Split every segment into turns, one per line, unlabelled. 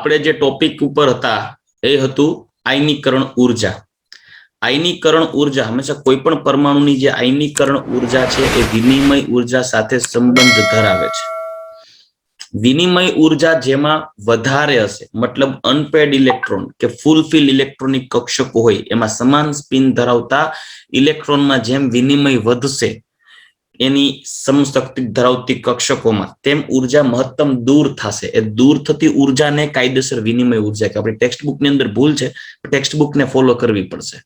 આપણે જે ટોપિક ઉપર હતા એ હતું આયનીકરણ ઉર્જા. આયનીકરણ ઉર્જા હંમેશા કોઈ પણ પરમાણુની જે આયનીકરણ ઉર્જા છે એ વિનિમય ઉર્જા સાથે સંબંધ ધરાવે છે. વિનિમય ઉર્જા જેમાં વધારે હશે, મતલબ અનપેડ ઇલેક્ટ્રોન કે ફૂલફિલ ઇલેક્ટ્રોનિક કક્ષકો હોય, એમાં સમાન સ્પિન ધરાવતા ઇલેક્ટ્રોનમાં જેમ વિનિમય વધશે એની સમશક્તિ ધરાવતી કક્ષકોમાં, તેમ ઉર્જા મહત્તમ દૂર થશે. એ દૂર થતી ઉર્જાને કાયદેસર વિનિમય ઉર્જા કે આપણી ટેક્સ્ટબુકની અંદર ભૂલ છે, ટેક્સ્ટબુકને ફોલો કરવી પડશે.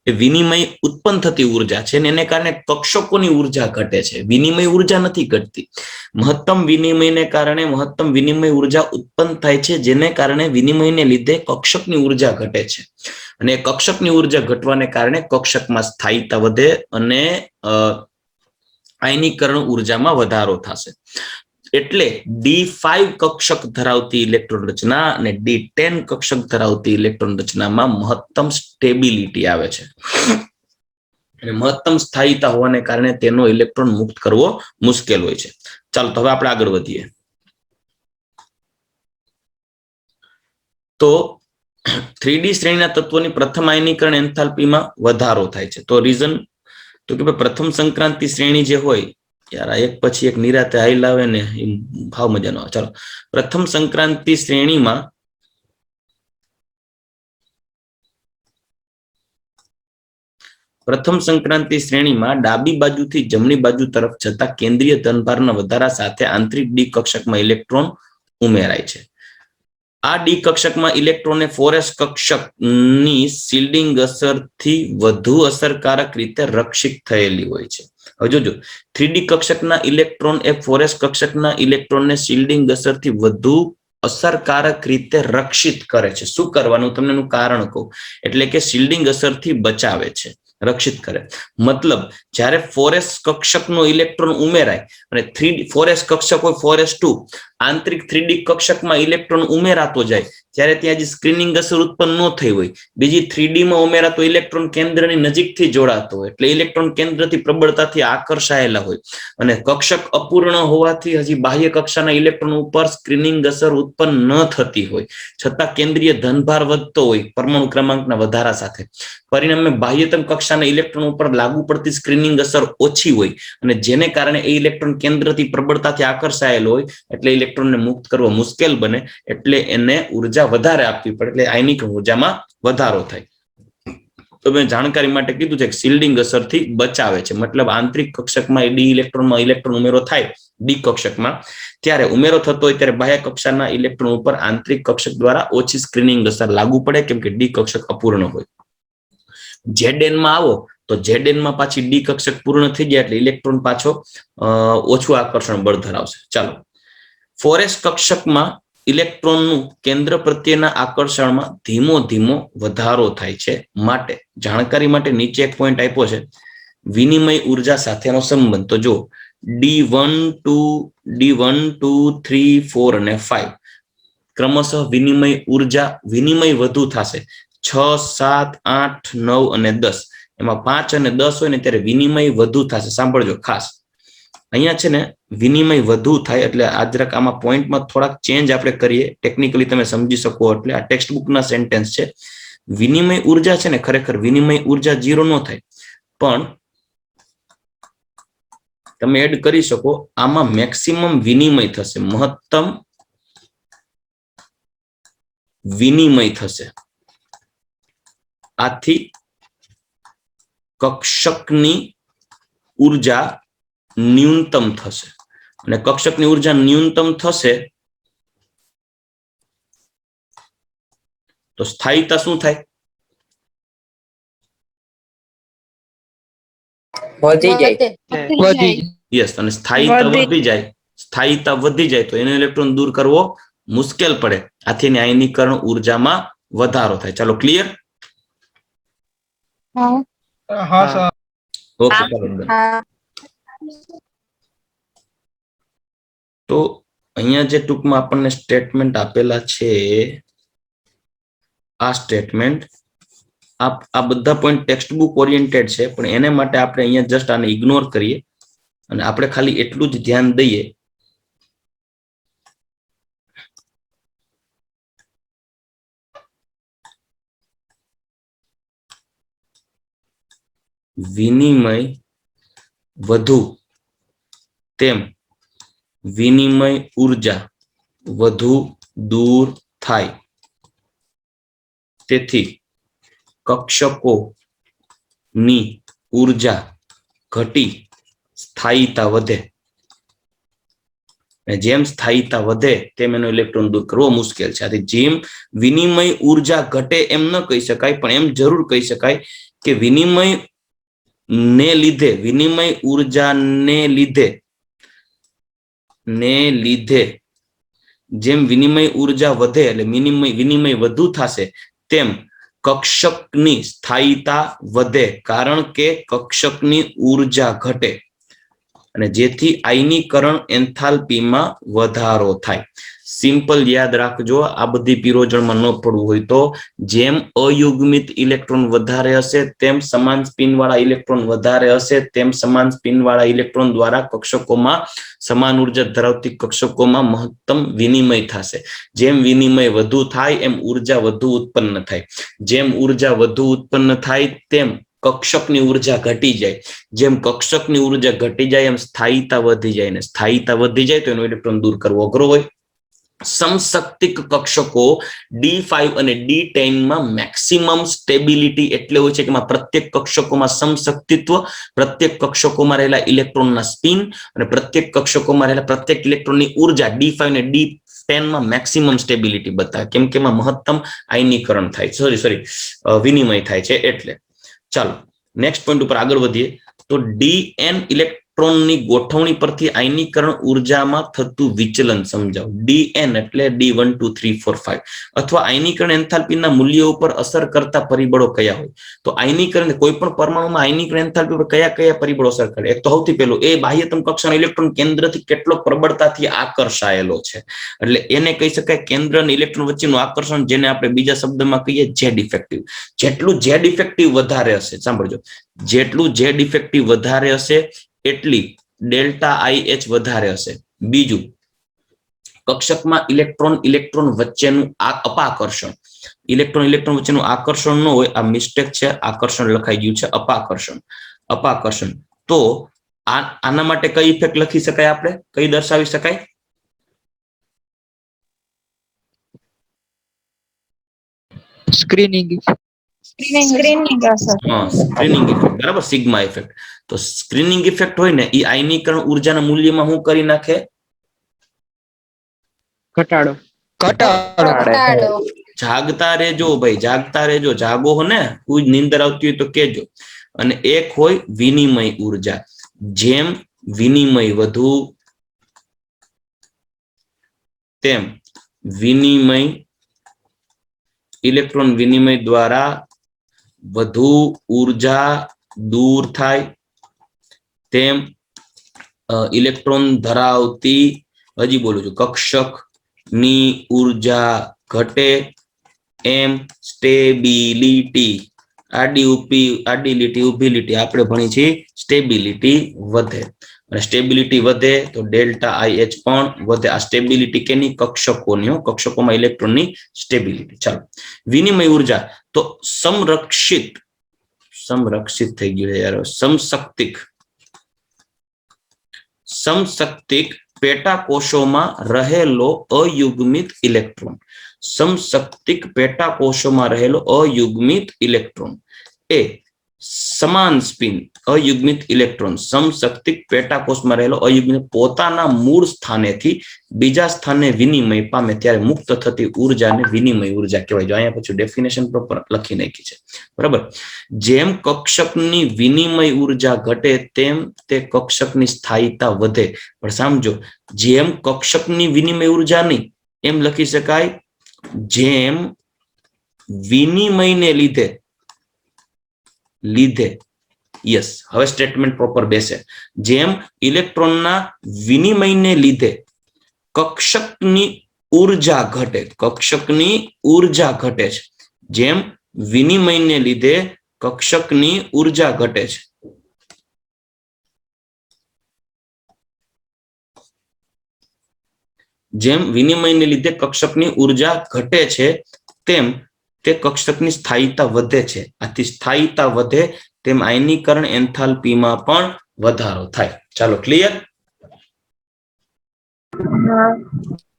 એ વિનિમય ઉત્પન્ન થતી ઉર્જા છે, એને કારણે કક્ષકોની ઉર્જા ઘટે છે, વિનિમય ઉર્જા નથી ઘટતી. મહત્તમ વિનિમયને કારણે મહત્તમ વિનિમય ઉર્જા ઉત્પન્ન થાય છે, જેને કારણે વિનિમયને લીધે કક્ષકની ઉર્જા ઘટે છે. અને કક્ષકની ઉર્જા ઘટવાને કારણે કક્ષકમાં સ્થાયીતા વધે અને આયનીકરણ ઉર્જામાં વધારો થશે. એટલે D5 કક્ષક ધરાવતી ઇલેક્ટ્રોન રચના અને D10 કક્ષક ધરાવતી ઇલેક્ટ્રોન રચનામાં મહત્તમ સ્ટેબિલિટી આવે છે. અને મહત્તમ સ્થાયીતા હોવાને કારણે તેનો ઇલેક્ટ્રોન મુક્ત કરવો મુશ્કેલ હોય છે. ચાલો તો હવે આપણે આગળ વધીએ. તો 3D શ્રેણીના તત્વોની પ્રથમ આયનીકરણ એન્થાલ્પીમાં વધારો થાય છે. તો રીઝન તો કે પ્રથમ સંક્રાંતિ શ્રેણી જે હોય, યાર એક પછી એક નિરાતે હાઈ લાવે ને એ ભાવ મજાનો આવે. ચાલો, પ્રથમ સંક્રાંતિ શ્રેણીમાં ડાબી બાજુથી જમણી બાજુ તરફ જતા કેન્દ્રીય ધનભારના વધારા સાથે આંતરિક ડી કક્ષકમાં ઇલેક્ટ્રોન ઉમેરાય છે. આ ડી કક્ષકમાં ઇલેક્ટ્રોને 4s કક્ષકની શિલ્ડિંગ અસરથી વધુ અસરકારક રીતે રક્ષિત થયેલી હોય છે. હવે જોજો, 3D કક્ષકના ઇલેક્ટ્રોન એ 4s કક્ષકના ઇલેક્ટ્રોનને શિલ્ડિંગ અસરથી વધુ અસરકારક રીતે રક્ષિત કરે છે. શું કરવાનું તમને એનું કારણ કહું, એટલે કે શિલ્ડિંગ અસરથી બચાવે છે, રક્ષિત કરે. મતલબ જ્યારે 4s કક્ષકનો ઇલેક્ટ્રોન ઉમેરાય અને 4s કક્ષક હોય 4s2, આંતરિક 3D કક્ષકમાં ઇલેક્ટ્રોન ઉમેરાતો જાય, ત્યારે ત્યાં જે સ્ક્રીનિંગ અસર ઉત્પન્ન ન થઈ હોય, બીજી 3D માં ઉમેરાતો ઇલેક્ટ્રોન કેન્દ્રની નજીકથી જોડાતો હોય, એટલે ઇલેક્ટ્રોન કેન્દ્રથી પ્રબળતાથી આકર્ષાયેલા હોય અને કક્ષક અપૂર્ણ હોવાથી હજી બાહ્ય કક્ષાના ઇલેક્ટ્રોન ઉપર સ્ક્રીનિંગ અસર ઉત્પન્ન ન થતી હોય, છતાં કેન્દ્રીય ધનભાર વધતો હોય પરમાણુ ક્રમાંકના વધારા સાથે, પરિણામે બાહ્યતમ કક્ષાના ઇલેક્ટ્રોન ઉપર લાગુ પડતી સ્ક્રીનિંગ અસર ઓછી હોય અને જેને કારણે એ ઇલેક્ટ્રોન કેન્દ્રથી પ્રબળતાથી આકર્ષાયેલો હોય, એટલે ઇલેક્ટ્રોનને મુક્ત કરવો મુશ્કેલ બને, એટલે એને ઉર્જા વધારે આપવી પડે, એટલે આયનિક ઉર્જામાં વધારો થાય. તો મેં જાણકારી માટે કીધું છે કે શિલ્ડિંગ અસરથી બચાવે છે. મતલબ આંતરિક કક્ષકમાં ડી ઇલેક્ટ્રોનમાં ઇલેક્ટ્રોન ઉમેરો થાય ડી કક્ષકમાં, ત્યારે ઉમેરો થતો હોય ત્યારે બાહ્ય કક્ષાના ઇલેક્ટ્રોન ઉપર આંતરિક કક્ષક દ્વારા ઓછી સ્ક્રીનિંગ અસર લાગુ પડે, કેમ કે ડી કક્ષક અપૂર્ણ હોય. Zn માં આવો તો Zn માં પાછી ડી કક્ષક પૂર્ણ થઈ જાય એટલે ઇલેક્ટ્રોન પાછો ઓછું આકર્ષણ બળ ધરાવશે. ચાલો, 4s કક્ષકમાં ઇલેક્ટ્રોનનું કેન્દ્ર પ્રત્યેના આકર્ષણમાં ધીમો ધીમો વધારો થાય છે. માટે જાણકારી માટે નીચે એક પોઈન્ટ આપ્યો છે, વિનિમય ઉર્જા સાથેનો સંબંધ. તો જો D1 2 3 4 અને 5 ક્રમશઃ વિનિમય ઉર્જા વિનિમય વધુ થશે. 6 7 8 9 અને 10, એમાં 5 અને 10 હોય ને ત્યારે વિનિમય વધુ થશે. સાંભળજો ખાસ, અહીંયા છે ને વિનિમય વધુ થાય એટલે આજરક આમાં પોઈન્ટમાં થોડાક ચેન્જ આપણે કરીએ, ટેકનિકલી તમે સમજી શકો એટલે. આ ટેક્સ્ટબુકના સેન્ટેન્સ છે. વિનિમય ઉર્જા છે ને ખરેખર વિનિમય ઉર્જા 0 ન થાય, પણ તમે એડ કરી શકો. આમાં મેક્સિમમ વિનિમય થશે, મહત્તમ વિનિમય થશે. આથી કક્ષકની ઉર્જા ન્યૂનતમ થશે, અને કક્ષકની ઉર્જા ન્યૂનતમ થશે તો સ્થાયીતા શું થાય?
વધી જાય.
યસ, અને સ્થાયીતા વધી જાય, સ્થાયીતા વધી જાય તો એનો ઇલેક્ટ્રોન દૂર કરવો મુશ્કેલ પડે. આથી એની આયનીકરણ ઉર્જામાં વધારો થાય. ચાલો, ક્લિયર? ઓકે, તો અહીંયા જે ટૂંકમાં આપણને સ્ટેટમેન્ટ આપેલા છે, આ સ્ટેટમેન્ટ આ બધા પોઈન્ટ ટેક્સ્ટબુક ઓરિએન્ટેડ છે, પણ એને માટે આપણે અહીંયા જસ્ટ આને ઇગ્નોર કરીએ અને આપણે ખાલી એટલું જ ધ્યાન દઈએ વિનિમય વધુ તેમ વિનિમય ઉર્જા વધુ દૂર થાય, તેથી કક્ષકોની ઉર્જા ઘટી સ્થાયીતા વધે. જેમ સ્થાયીતા વધે તેમ એનો ઇલેક્ટ્રોન દૂર કરવો મુશ્કેલ છે. આથી જેમ વિનિમય ઉર્જા ઘટે એમ ન કહી શકાય, પણ એમ જરૂર કહી શકાય કે વિનિમય ઉર્જાને લીધે જેમ વિનિમય ઉર્જા વધે એટલે વિનિમય વધુ થશે, તેમ કક્ષકની સ્થાયીતા વધે, કારણ કે કક્ષકની ઉર્જા ઘટે અને જેથી આયનીકરણ એન્થાલ્પીમાં વધારો થાય. સિમ્પલ યાદ રાખજો, આ બધી પીરોજણમાં ન પડવું હોય તો જેમ અયુગ્મિત ઇલેક્ટ્રોન વધારે હશે તેમ સમાન સ્પિન વાળા ઇલેક્ટ્રોન વધારે હશે, તેમ સમાન સ્પિન વાળા ઇલેક્ટ્રોન દ્વારા કક્ષકોમાં સમાન ઉર્જા ધરાવતી કક્ષકોમાં મહત્તમ વિનિમય થશે. જેમ વિનિમય વધુ થાય એમ ઉર્જા વધુ ઉત્પન્ન થાય. જેમ ઉર્જા વધુ ઉત્પન્ન થાય તેમ કક્ષકની ઉર્જા ઘટી જાય. જેમ કક્ષકની ઉર્જા ઘટી જાય એમ સ્થાયીતા વધી જાય, ને સ્થાયીતા વધી જાય તો એનો ઇલેક્ટ્રોન દૂર કરવો અઘરો હોય. સમશક્તિક કક્ષકો D5 અને D10 માં મેક્સિમમ સ્ટેબિલિટી એટલે હોય છે કે પ્રત્યેક કક્ષકોમાં સમશક્તિત્વ, પ્રત્યેક કક્ષકોમાં રહેલા ઇલેક્ટ્રોનના સ્પિન અને પ્રત્યેક કક્ષકોમાં રહેલા પ્રત્યેક ઇલેક્ટ્રોનની ઉર્જા D5 અને D10 માં મેક્સિમમ સ્ટેબિલિટી બતાવે, કેમ કે એમાં મહત્તમ આયનીકરણ થાય, વિનિમય થાય છે. એટલે ચાલો નેક્સ્ટ પોઈન્ટ ઉપર આગળ વધીએ તો DN ઇલેક્ટ્રોનની ગોઠવણી પરથી આયનીકરણ ઉર્જામાં થતું વિચલન સમજાવો. DN એટલે D1 2 3 4 5 અથવા આયનીકરણ એન્થાલ્પીના મૂલ્યો ઉપર અસર કરતા પરિબળો કયા હોય? તો આયનીકરણ કોઈ પણ પરમાણુમાં આયનીકરણ એન્થાલ્પી ઉપર કયા પરિબળો અસર કરે? એક તો સૌથી પહેલું એ બાહ્યતમ કક્ષાનો ઇલેક્ટ્રોન કેન્દ્રથી કેટલો પ્રબળતાથી આકર્ષાયેલો છે, એટલે એને કહી શકાય કેન્દ્ર અને ઇલેક્ટ્રોન વચ્ચેનું આકર્ષણ, જેને આપણે બીજા શબ્દમાં કહીએ Z ઇફેક્ટિવ. જેટલું Z ઇફેક્ટિવ વધારે હશે, સાંભળજો, જેટલું Z ઇફેક્ટિવ વધારે હશે એટલી ડેલ્ટા IH વધારે હશે. બીજું, કક્ષકમાં ઇલેક્ટ્રોન વચ્ચેનું અપાકર્ષણ, ઇલેક્ટ્રોન વચ્ચેનું આકર્ષણ ન હોય, આ મિસ્ટેક છે, આકર્ષણ લખાઈ ગયું છે, અપાકર્ષણ. તો આના માટે કઈ ઇફેક્ટ લખી શકાય, આપણે કઈ દર્શાવી શકાય?
સ્ક્રીનિંગ
ઇફેક્ટ, બરાબર, સિગ્મા ઇફેક્ટ. તો સ્ક્રીનિંગ ઇફેક્ટ હોય ને એ આયનીકરણ ઉર્જાના મૂલ્યમાં શું કરી નાખે?
ઘટાડો.
જાગતા રહેજો ભાઈ, જાગતા રહેજો, જાગો હો ને, કોઈ નીંદર આવતી હોય તો કેજો. અને એક હોય વિનિમય ઉર્જા. જેમ વિનિમય વધુ તેમ ઇલેક્ટ્રોન વિનિમય દ્વારા વધુ ઉર્જા દૂર થાય, તેમ ઇલેક્ટ્રોન ધરાવતી, હજી બોલું છું, કક્ષકની ઉર્જા ઘટે, એમ સ્ટેબિલિટી, આડી લીટી ઊભી લીટી આપણે ભણી છે, સ્ટેબિલિટી વધે. અને સ્ટેબિલિટી વધે તો ડેલ્ટા IH પણ વધે. આ સ્ટેબિલિટી કેની? કક્ષકોની, કક્ષકોમાં ઇલેક્ટ્રોનની સ્ટેબિલિટી. ચાલો, વિનિમય ઉર્જા તો સંરક્ષિત થઈ ગયું યાર, સમશક્તિક પેટાકોષોમાં રહેલો અયુગ્મિત ઇલેક્ટ્રોન, સમશક્તિક પેટાકોષોમાં રહેલો અયુગ્મિત ઇલેક્ટ્રોન એ સમાન સ્પિન અયુગ્મિત ઇલેક્ટ્રોન સમશક્તિક પેટાકોષમાં રહેલો અયુગ્મિત પોતાના મૂળ સ્થાનેથી બીજા સ્થાને વિનિમય પામે ત્યારે મુક્ત થતી ઉર્જાને વિનિમય ઉર્જા કહેવાય. જો અહીંયા પછી ડેફિનેશન પ્રોપર લખી નાખી છે, બરાબર. જેમ કક્ષકની વિનિમય ઉર્જા ઘટે તેમ તે કક્ષકની સ્થાયીતા વધે. પણ સમજો, જેમ કક્ષકની વિનિમય ઉર્જા નહીં, એમ લખી શકાય જેમ વિનિમયને લીધે યસ, હવે સ્ટેટમેન્ટ પ્રોપર બેસે. જેમ ઇલેક્ટ્રોનના વિનિમયને લીધે કક્ષકની ઉર્જા ઘટે, છે. જેમ વિનિમયને લીધે કક્ષકની ઉર્જા ઘટે છે. જેમ વિનિમયને લીધે કક્ષકની ઉર્જા ઘટે છે તેમ તે કક્ષકની સ્થાયીતા વધે છે. આથી સ્થાયીતા વધે તેમ આયનીકરણ એન્થાલ્પીમાં પણ વધારો થાય. ચાલો ક્લિયર?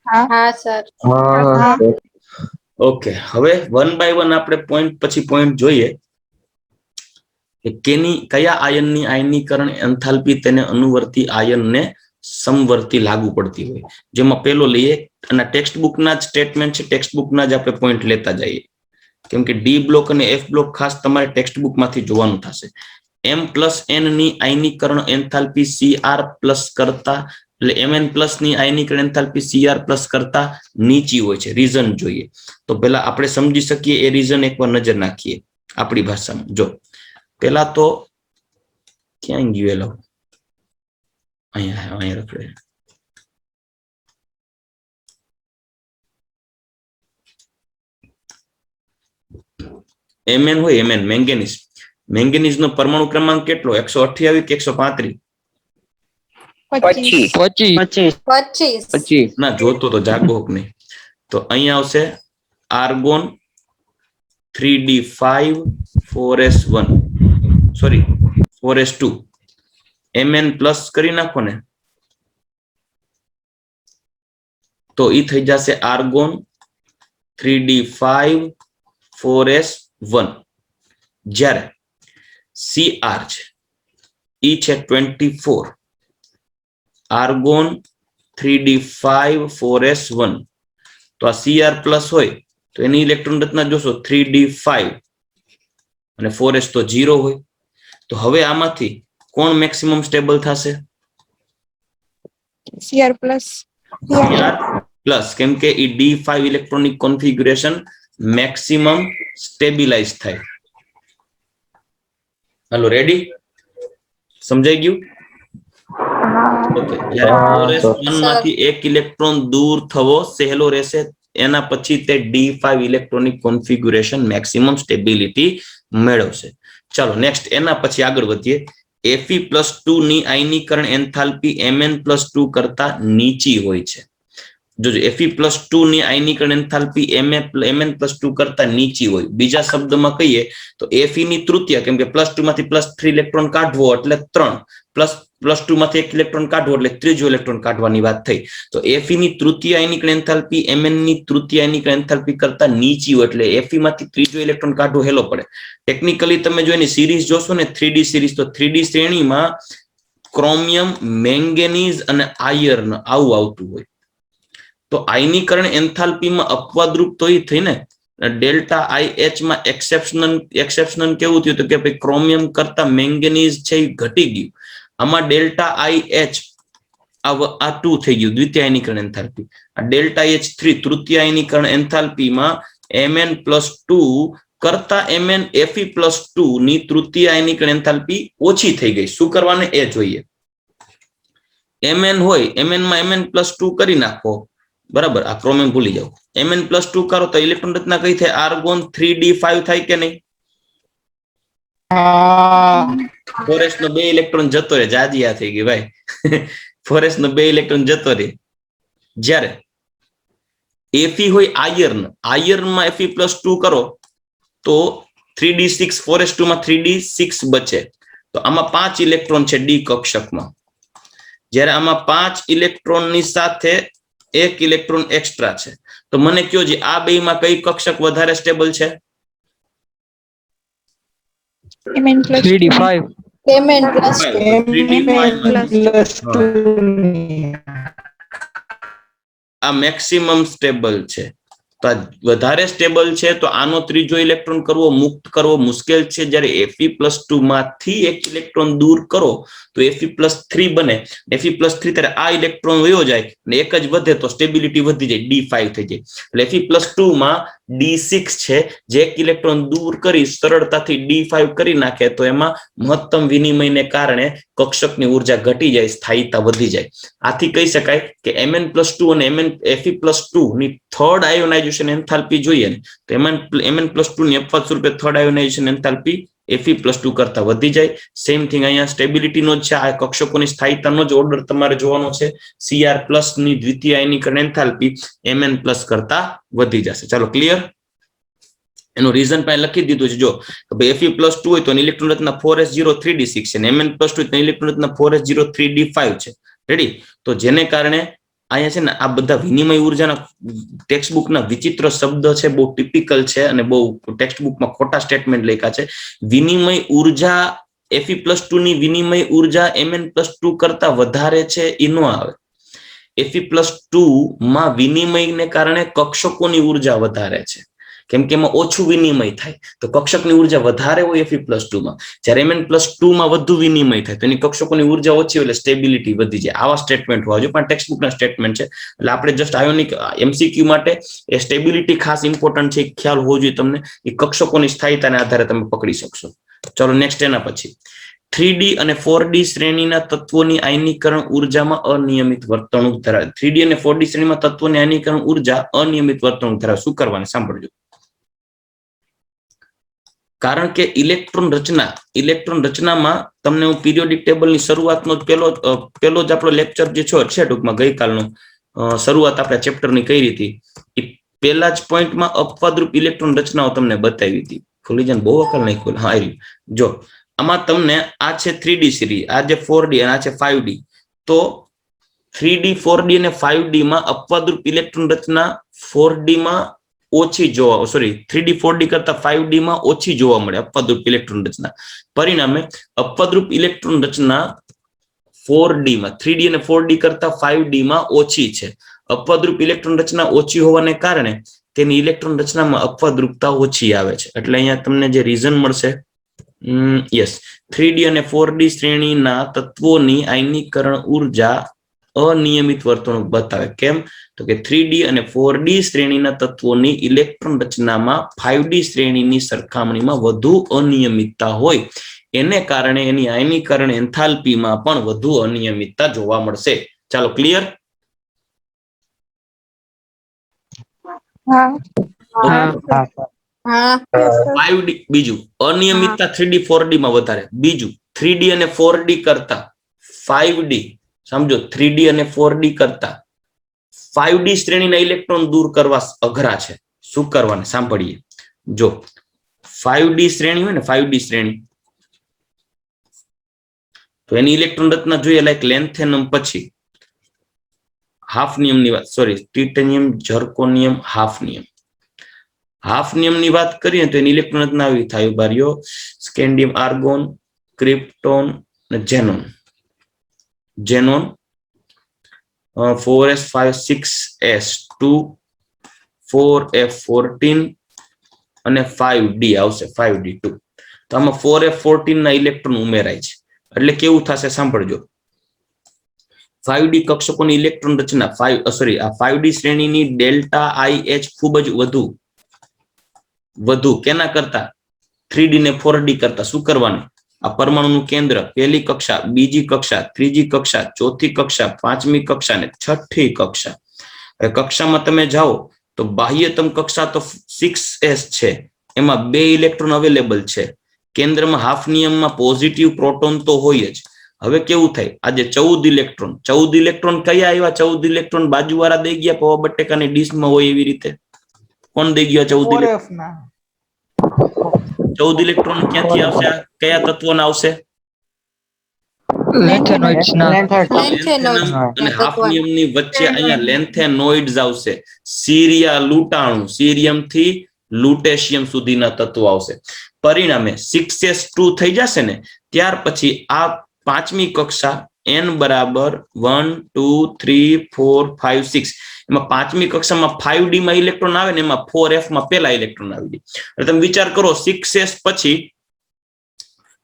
હા સર.
ઓકે, હવે વન બાય વન આપણે પોઈન્ટ પછી પોઈન્ટ જોઈએ કે કયા આયનની આયનીકરણ એન્થાલ્પી તેને અનુવર્તી આયનને સમવર્તી લાગુ પડતી હોય. જેમાં પેલો લઈએ, અને ટેક્સ્ટ બુકના જ સ્ટેટમેન્ટ છે, ટેક્સ્ટ બુકના જ આપણે પોઈન્ટ લેતા જઈએ, કેમ કે ડી બ્લોક અને એફ બ્લોક ખાસ તમારે ટેક્સ્ટ બુકમાંથી જોવાનું થશે. M+N ની આયનીકરણ એન્થાલ્પી Cr+ કરતા, એટલે Mn+ ની આયનીકરણ એન્થાલ્પી Cr+ કરતા નીચી હોય છે. રીઝન જોઈએ તો પેલા આપણે સમજી શકીએ એ રીઝન એકવાર નજર નાખીએ આપણી ભાષામાં. જો પેલા તો ક્યાં ગયેલો, અહીંયા રખડે. Mn હોય, Mn મેંગેનીઝ. મેંગેનીઝ નો પરમાણુ ક્રમાંક કેટલો? 128 કે 135?
25.
ના, જોતો તો જાગો નહીં. તો અહીંયા આવશે argon 3d5 4s1, sorry 4s2. Mn+ કરી નાખો ને તો ઈ થઈ જશે આર્ગોન 3d5 4s1. જ્યારે Cr છે ઈ છે 24, આર્ગોન 3d5 4s1. તો આ Cr+ હોય તો એની ઇલેક્ટ્રોન રચના જોશો 3d5 અને 4s તો 0 હોય. તો હવે આમાંથી કોણ મેક્સિમમ સ્ટેબલ થશે?
Cr+.
Cr+, કેમ કે ઈ d5 electronic configuration maximum stabilise થાય. હાલો, રેડી? સમજાઈ ગયું? ઓકે, જ્યારે 4s1 માંથી એક ઇલેક્ટ્રોન દૂર થવો સહેલો રહેશે, એના પછી તે d5 electronic configuration maximum stability મેળવશે. ચાલો નેક્સ્ટ, એના પછી આગળ વધીએ. Fe+2 ની આયનીકરણ એન્થાલ્પી Mn+2 કરતા નીચી હોય છે. જોજો, Fe+2 ની આયનીકરણ એન્થાલ્પી Mn+2 કરતા નીચી હોય. બીજા શબ્દમાં કહીએ તો Fe ની તૃતીય, કેમ કે +2 માંથી +3 ઇલેક્ટ્રોન કાઢવો એટલે 3, +2 માંથી 1 ઇલેક્ટ્રોન કાઢવો એટલે ત્રીજો ઇલેક્ટ્રોન કાઢવાની વાત થઈ. તો Fe ની તૃતીય આયનીકરણ એન્થાલ્પી Mn ની તૃતીય આયનીકરણ એન્થાલ્પી કરતા નીચી હોય, એટલે Fe માંથી ત્રીજો ઇલેક્ટ્રોન કાઢવો હેલો પડે. ટેકનિકલી તમે જો એની સિરીઝ જોશો ને, 3D સિરીઝ, તો 3D શ્રેણીમાં ક્રોમિયમ, મેંગેનીઝ અને આયર્ન આવું આવતું હોય. તો આયનીકરણ એન્થાલ્પીમાં અપવાદરૂપ તો એ થઈ ને, ΔIH માં એક્સેપ્શનલ કેવું થયું? તો કે ભાઈ ક્રોમિયમ કરતા મેંગેનીઝ છે એ ઘટી ગયું. આમાં ΔIH આ 2 થઈ ગયું, દ્વિતીય આયનીકરણ એન્થાલ્પી. આ ΔH3 તૃતીય આયનીકરણ એન્થાલ્પીમાં Mn+2 કરતા Fe+2 ની તૃતીય આયનીકરણ એન્થાલ્પી ઓછી થઈ ગઈ. શું કરવાને એ જોઈએ. Mn હોય, Mn માં Mn+2 કરી નાખો, બરાબર? આ ક્રોમિયમ ભૂલી જાવ. Mn+2 કરો તો ઇલેક્ટ્રોન રચના કઈ થાય? આર્ગોન 3d5 થાય કે નહીં? 4s નો 2 ઇલેક્ટ્રોન જતો રહે, જાજીયા થઈ ગઈ ભાઈ. 4s નો 2 ઇલેક્ટ્રોન જતો રહે. જ્યારે Fe હોય આયર્નમાં Fe+2 કરો તો 3d6, 4s2 માં 3d6 બચે. તો આમાં 5 ઇલેક્ટ્રોન છે ડી કક્ષકમાં. જ્યારે આમાં 5 ઇલેક્ટ્રોનની સાથે 1 ઇલેક્ટ્રોન એક્સ્ટ્રા છે. તો મને કયો જે આ બેમાં કઈ કક્ષક વધારે સ્ટેબલ છે?
Mn+3d5.
આ મેક્સિમમ સ્ટેબલ છે. તો આ વધારે સ્ટેબલ છે, તો આનો ત્રીજો ઇલેક્ટ્રોન કરવો, મુક્ત કરવો મુશ્કેલ છે. જ્યારે Fe+2 માંથી 1 ઇલેક્ટ્રોન દૂર કરો તો Fe+3 બને. Fe+3 ત્યારે આ ઇલેક્ટ્રોન વયો જાય અને એક જ વધે તો સ્ટેબિલિટી વધી જાય, d5 થઈ જાય. એટલે Fe+2 માં d6 છે, જે 1 ઇલેક્ટ્રોન દૂર કરી સરળતાથી d5 કરી નાખે તો એમાં મહત્તમ વિનિમયને કારણે કક્ષકની ઉર્જા ઘટી જાય, સ્થાયીતા વધી જાય. આથી કહી શકાય કે Mn+2 અને Fe+2 ની થર્ડ આયોનાઇઝેશન એન્થાલ્પી જોઈએ ને, તો Mn+2 ની અપવાદ સ્વરૂપે થર્ડ આયોનાઇઝેશન એન્થાલ્પી Fe+2 કરતા વધી જાય. સેમ થિંગ અહીંયા સ્ટેબિલિટીનો જ છે, આ કક્ષકોની સ્થાયીતાનો જ ઓર્ડર તમારે જોવાનો છે. Cr+ ની દ્વિતીય આયનીકરણ એન્થાલ્પી Mn+ કરતા વધી જશે. ચાલો ક્લિયર? એનું રીઝન પણ લખી દીધું છે જો Fe+2 હોય તો ઇલેક્ટ્રોન રચના 4s03d6 છે અને Mn+2 હોય તો ઇલેક્ટ્રોન રચના 4s03d5 છે. રેડી? તો જેને કારણે અહીંયા છે ને આ બધા વિનિમય ઉર્જાના ટેક્સ્ટબુકના વિચિત્ર શબ્દ છે, બહુ ટિપિકલ છે અને બહુ ટેક્સ્ટબુકમાં ખોટા સ્ટેટમેન્ટ લખ્યા છે. વિનિમય ઉર્જા Fe+2 ની વિનિમય ઉર્જા Mn+2 કરતા વધારે છે એ ન આવે. Fe+2 માં વિનિમયને કારણે કક્ષકોની ઉર્જા વધારે છે, કેમ કે એમાં ઓછું વિનિમય થાય તો કક્ષકની ઉર્જા વધારે હોય Fe+2 માં. જ્યારે Mn+2 માં વધુ વિનિમય થાય તો એની કક્ષકોની ઉર્જા ઓછી હોય એટલે સ્ટેબિલિટી વધી જાય. આવા સ્ટેટમેન્ટ હોવા જોઈએ, પણ ટેક્સ્ટબુકના સ્ટેટમેન્ટ છે એટલે આપણે જસ્ટ આયોનિક MCQ માટે એ સ્ટેબિલિટી ખાસ ઇમ્પોર્ટન્ટ છે, ખ્યાલ હોવો જોઈએ તમને. એ કક્ષકોની સ્થાયીતાના આધારે તમે પકડી શકશો. ચલો નેક્સ્ટ એના પછી 3D અને 4D શ્રેણીના તત્વોની આયનીકરણ ઉર્જામાં અનિયમિત વર્તણૂક ધરાવે. 3D અને 4D શ્રેણીમાં તત્વોની આયનીકરણ ઉર્જા અનિયમિત વર્તણૂક ધરાવે. શું કરવાનું સાંભળજો. કારણ કે ઇલેક્ટ્રોન રચનામાં તમને હું પીરિયોડિક ટેબલની શરૂઆતનો પેલો જ આપણો લેક્ચર જે છે ટૂંકમાં ગઈકાલનો શરૂઆત આપણે ચેપ્ટરની કઈ રીતે એ પહેલા જ પોઈન્ટમાં અપવાદરૂપ ઇલેક્ટ્રોન રચનાઓ તમને બતાવી હતી. ખુલી જાય બહુ વખત નહીં ખુલે. હા જો આમાં તમને આ છે 3D સિરીઝ, આ જે 4D અને આ છે 5D. તો 3D 4D અને 5D માં અપવાદરૂપ ઇલેક્ટ્રોન રચના 4D માં ઓછી જોવા, સોરી 3D 4D કરતા 5D માં ઓછી જોવા મળે અપવાદરૂપ ઇલેક્ટ્રોન રચના. પરિણામે અપવાદરૂપ ઇલેક્ટ્રોન રચના 4D માં 3D અને 4D કરતા 5D માં ઓછી છે. અપવાદરૂપ ઇલેક્ટ્રોન રચના ઓછી હોવાને કારણે તેની ઇલેક્ટ્રોન રચનામાં અપવાદરૂપતા ઓછી આવે છે. એટલે અહીંયા તમને જે રીઝન મળશે, યસ, 3D અને 4D શ્રેણીના તત્વોની આયનીકરણ ઉર્જા અનિયમિત વર્તણૂક બતાવે. કેમ? તો કે 3D અને 4D શ્રેણીના તત્વોની ઇલેક્ટ્રોન રચનામાં 5D શ્રેણીની સરખામણીમાં વધુ અનિયમિતતા હોય, એને કારણે એની આયનીકરણ એન્થાલ્પીમાં પણ વધુ અનિયમિતતા જોવા મળશે. ચાલો ક્લિયર? બીજું અનિયમિતતા 3D 4D માં વધારે. બીજું 3D અને 4D કરતા 5D, સમજો 3D અને 4D કરતા 5D શ્રેણીના ઇલેક્ટ્રોન દૂર કરવા અઘરા છે. શું કરવાનું સાંભળીએ. જો 5D શ્રેણી હોય ને, 5D શ્રેણી, તો એની ઇલેક્ટ્રોન રચના જોઈએ લાઈક લેન્થેનમ પછી હાફનિયમની વાત, સોરી ટિટેનિયમ, ઝર્કોનિયમ, હાફનિયમની વાત કરીએ તો એની ઇલેક્ટ્રોન રચના આવી થાય બારીઓ સ્કેન્ડિયમ, આર્ગોન, ક્રિપ્ટોન અને ઝેનોન 4s5 6s2 4f14 અને 5d આવશે, 5d2. તો આમાં 4f14 ના ઇલેક્ટ્રોન ઉમેરાય છે એટલે કેવું થશે સાંભળજો. 5D કક્ષકોની ઇલેક્ટ્રોન રચના આ 5D શ્રેણીની ડેલ્ટા IH ખૂબ જ વધુ કેના કરતા 3D ને 4D કરતા. શું કરવાનું? આ પરમાણુનું કેન્દ્ર, પહેલી કક્ષા, બીજી કક્ષા, ત્રીજી કક્ષા, ચોથી કક્ષા, પાંચમી કક્ષા ને છઠ્ઠી કક્ષા. કક્ષામાં તમે જાઓ તો બાહ્યતમ કક્ષા તો 6s છે, એમાં 2 ઇલેક્ટ્રોન અવેલેબલ છે. કેન્દ્રમાં હાફનિયમમાં પોઝિટિવ પ્રોટોન તો હોય જ. હવે કેવું થાય, આજે 14 ઇલેક્ટ્રોન કયા આવ્યા? 14 ઇલેક્ટ્રોન બાજુવાળા દઈ ગયા પૌવા બટેકાની ડીશમાં હોય એવી રીતે. કોણ દઈ ગયો 14 ઇલેક્ટ્રોન ક્યાંથી આવશે? કયા તત્વોના આવશે? અને હાફનિયમની વચ્ચે અહીંયા લેન્થેનોઇડ્સ આવશે. સીરિયમ થી લુટેશિયમ સુધીના તત્વો આવશે. પરિણામે 6s2 થઈ જશે ને, ત્યાર પછી આ પાંચમી કક્ષા n બરાબર 1 2 3 4 5 6, એમાં પાંચમી કક્ષામાં 5D માં ઇલેક્ટ્રોન આવે ને, એમાં 4f માં પેલા ઇલેક્ટ્રોન આવી જાય. એટલે તમે વિચાર કરો 6s પછી